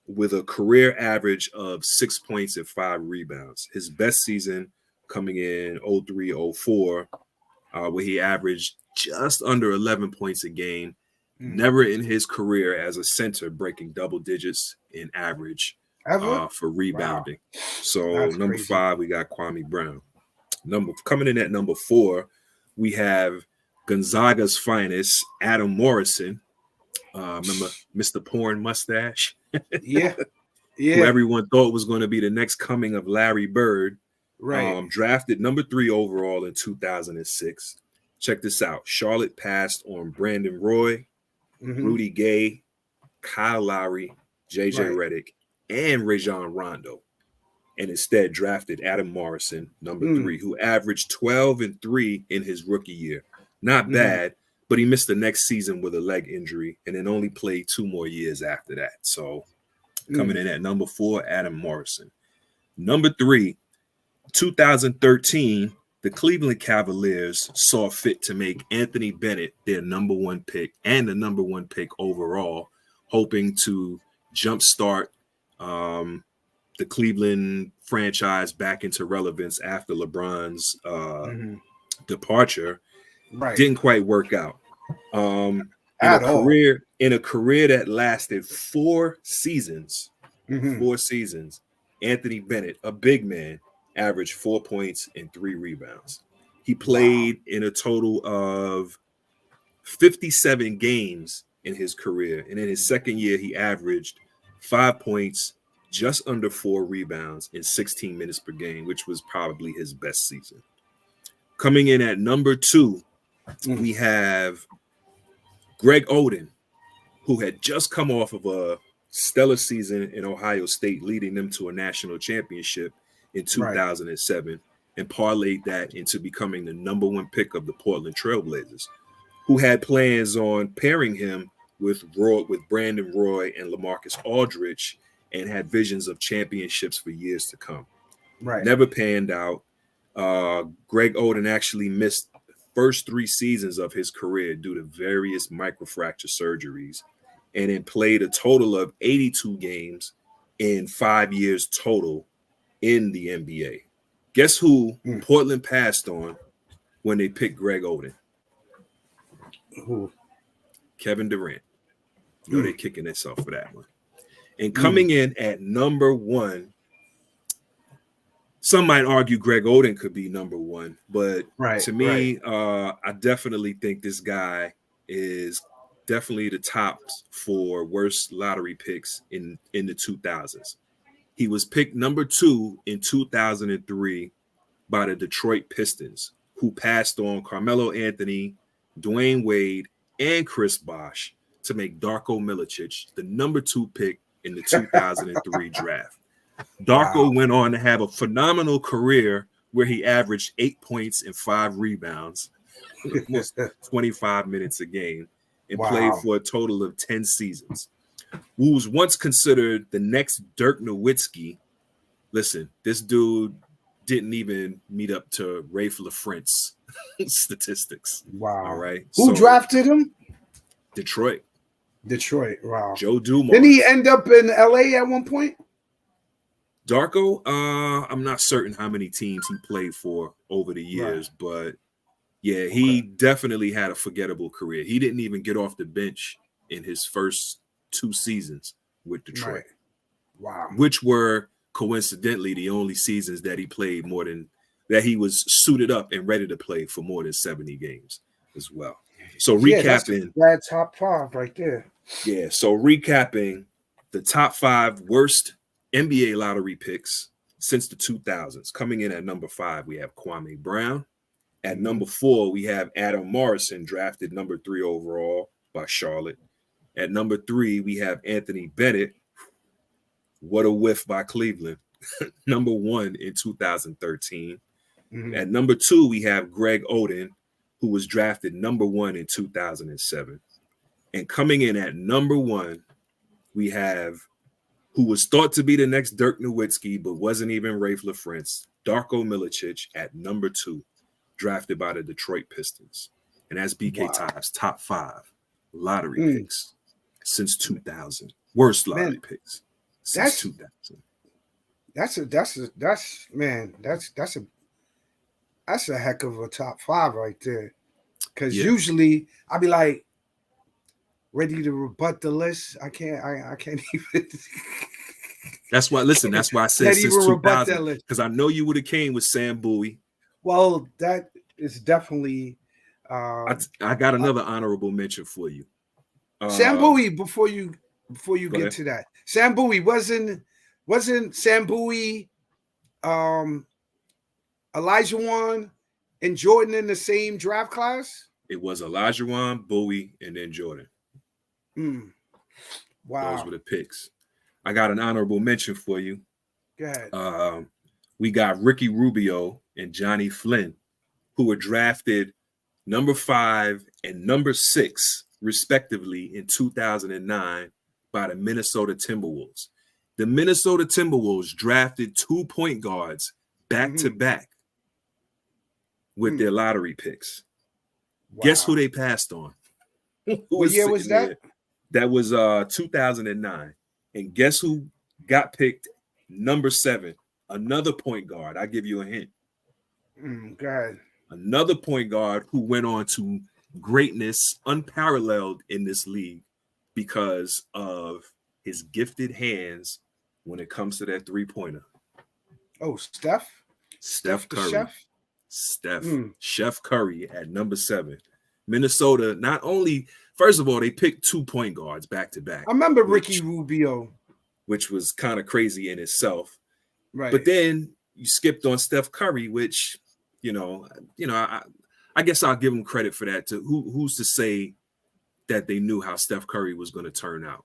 with a career average of 6 points and 5 rebounds. His best season coming in 03-04, where he averaged just under 11 points a game. Never in his career as a center breaking double digits in average for rebounding. Wow. So that's number crazy. 5, we got Kwame Brown. Coming in at number 4, we have Gonzaga's finest, Adam Morrison. Remember Mr. Porn Mustache? Yeah. Who everyone thought was going to be the next coming of Larry Bird. Right. Drafted number 3 overall in 2006. Check this out. Charlotte passed on Brandon Roy, Rudy Gay, Kyle Lowry, JJ Redick, and Rajon Rondo, and instead drafted Adam Morrison, number 3, who averaged 12 and 3 in his rookie year. Not bad, but he missed the next season with a leg injury and then only played 2 more years after that. So coming in at number 4, Adam Morrison. Number 3, 2013, the Cleveland Cavaliers saw fit to make Anthony Bennett their number 1 pick and the number 1 pick overall, hoping to jumpstart the Cleveland franchise back into relevance after LeBron's departure. Didn't quite work out. In a career that lasted 4 seasons, 4 seasons, Anthony Bennett, a big man, averaged 4 points and 3 rebounds. He played in a total of 57 games in his career. And in his second year, he averaged 5 points, just under 4 rebounds in 16 minutes per game, which was probably his best season. Coming in at number 2, we have Greg Oden, who had just come off of a stellar season in Ohio State, leading them to a national championship in 2007, and parlayed that into becoming the number 1 pick of the Portland Trailblazers, who had plans on pairing him with Brandon Roy and LaMarcus Aldridge, and had visions of championships for years to come. Never panned out. Greg Oden actually missed the first 3 seasons of his career due to various microfracture surgeries, and then played a total of 82 games in 5 years total in the NBA. Guess who Portland passed on when they picked Greg Oden? Who? Kevin Durant. You know they're kicking themselves for that one. And coming in at number 1, some might argue Greg Oden could be number 1, but to me, I definitely think this guy is definitely the top for worst lottery picks in the 2000s. He was picked number 2 in 2003 by the Detroit Pistons, who passed on Carmelo Anthony, Dwayne Wade, and Chris Bosh to make Darko Milicic the number 2 pick in the 2003 draft. Darko went on to have a phenomenal career where he averaged 8 points and 5 rebounds, almost 25 minutes a game, and played for a total of 10 seasons. Who was once considered the next Dirk Nowitzki. Listen, this dude didn't even meet up to Rafe LaFrentz statistics. All right. Who drafted him? Detroit. Wow. Joe Dumars. Didn't he end up in LA at one point? Darko, I'm not certain how many teams he played for over the years, but Yeah, he definitely had a forgettable career. He didn't even get off the bench in his first 2 seasons with Detroit. Right. Wow. Which were coincidentally the only seasons that he played more than that he was suited up and ready to play for more than 70 games as well. So recapping, that top 5 right there. Yeah, so recapping the top 5 worst NBA lottery picks since the 2000s. Coming in at number 5, we have Kwame Brown. At number 4, we have Adam Morrison, drafted number 3 overall by Charlotte. At number 3, we have Anthony Bennett. What a whiff by Cleveland. Number 1 in 2013. At number 2, we have Greg Oden, who was drafted number 1 in 2007. And coming in at number 1, we have who was thought to be the next Dirk Nowitzki, but wasn't even Rafe LaFrance, Darko Milicic at number 2, drafted by the Detroit Pistons. And that's BK Time's top 5 lottery picks since 2000. Worst lottery picks since 2000. That's a heck of a top 5 right there. Because usually I'd be like ready to rebut the list. I can't even. That's why I said since 2000, because I know you would have came with Sam Bowie. Well, that is definitely. I got another honorable mention for you. Sam Bowie. Before you get to that, Sam Bowie wasn't Sam Bowie, Olajuwon, and Jordan in the same draft class? It was Olajuwon, Bowie, and then Jordan. Wow, those were the picks. I got an honorable mention for you. Go ahead. We got Ricky Rubio and Johnny Flynn, who were drafted number 5 and number 6, respectively, in 2009 by the Minnesota Timberwolves. The Minnesota Timberwolves drafted 2 point guards back to back with their lottery picks. Wow. Guess who they passed on? What year was that? That was 2009. And guess who got picked number 7? Another point guard. I'll give you a hint. Go ahead. Another point guard who went on to greatness unparalleled in this league because of his gifted hands when it comes to that 3-pointer. Oh, Steph? Steph Curry. Chef Curry at number 7. Minnesota, not only, first of all, they picked 2 point guards back to back. I remember Ricky Rubio, which was kind of crazy in itself. Right. But then you skipped on Steph Curry, which, I guess I'll give him credit for that. Who's to say that they knew how Steph Curry was going to turn out?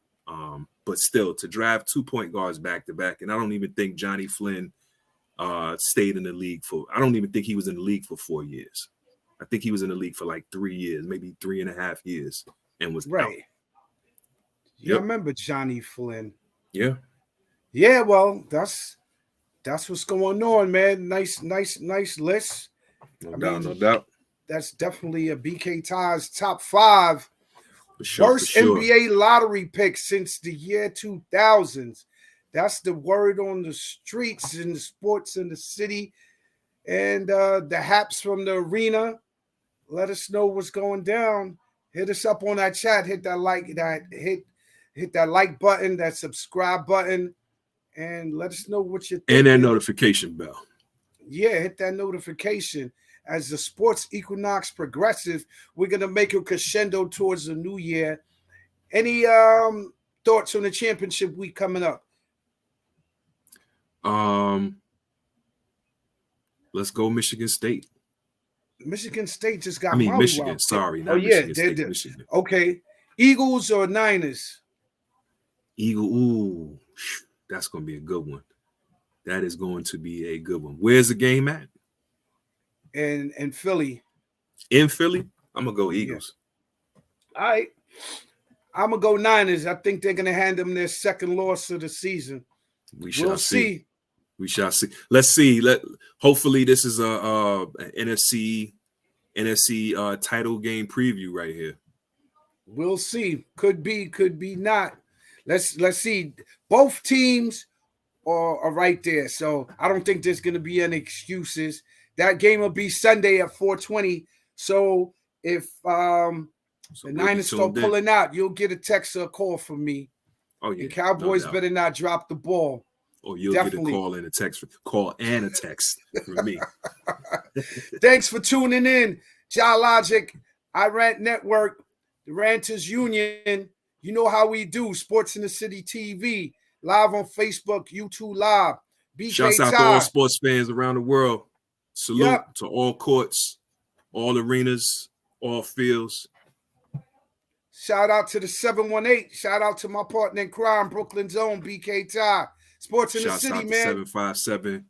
But still, to draft 2 point guards back to back, and I don't even think Johnny Flynn stayed in the league I don't even think he was in the league for 4 years. I think he was in the league for like 3 years, maybe 3.5 years, and was right. out. Yeah, I remember Johnny Flynn. Yeah. Yeah, well, that's what's going on, man. Nice list. No doubt. That's definitely a BK Ties top 5 worst for sure. NBA lottery picks since the year 2000s. That's the word on the streets and the sports in the city, and the haps from the arena. Let us know what's going down. Hit us up on that chat. Hit that like button, that subscribe button, and let us know what you think. And that notification bell. Yeah, hit that notification. As the sports equinox progressive, we're gonna make a crescendo towards the new year. Any thoughts on the championship week coming up? Let's go Michigan State. Michigan State just got. Michigan. Sorry, not Michigan State. Michigan. Okay, Eagles or Niners? Eagle. Ooh, that's gonna be a good one. That is going to be a good one. Where's the game at? In Philly. In Philly, I'm gonna go Eagles. Yeah. All right, I'm gonna go Niners. I think they're gonna hand them their second loss of the season. We'll see. We shall see. Let's see. Hopefully this is an NFC title game preview right here. We'll see. Could be not. Let's see. Both teams are right there. So I don't think there's gonna be any excuses. That game will be Sunday at 4:20. So if So the we'll be Niners start tuned in. pulling out, you'll get a text or a call from me. Oh yeah, And Cowboys no doubt. better not drop the ball. Or you'll Definitely. get a call and a text. Call and a text from me. Thanks for tuning in. Logic, iRant Network, the Ranters Union. You know how we do. Sports in the City TV, live on Facebook, YouTube Live. BK Shouts out to all sports fans around the world. Salute Yep. to all courts, all arenas, all fields. Shout out to the 718. Shout out to my partner in crime, Brooklyn's own BK Ty. Sports in the Shouts City, out to man. 757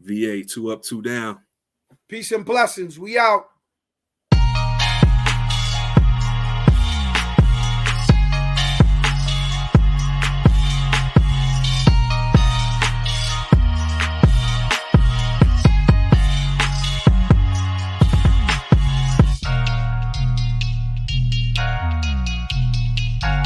VA, 2 up, 2 down. Peace and blessings. We out.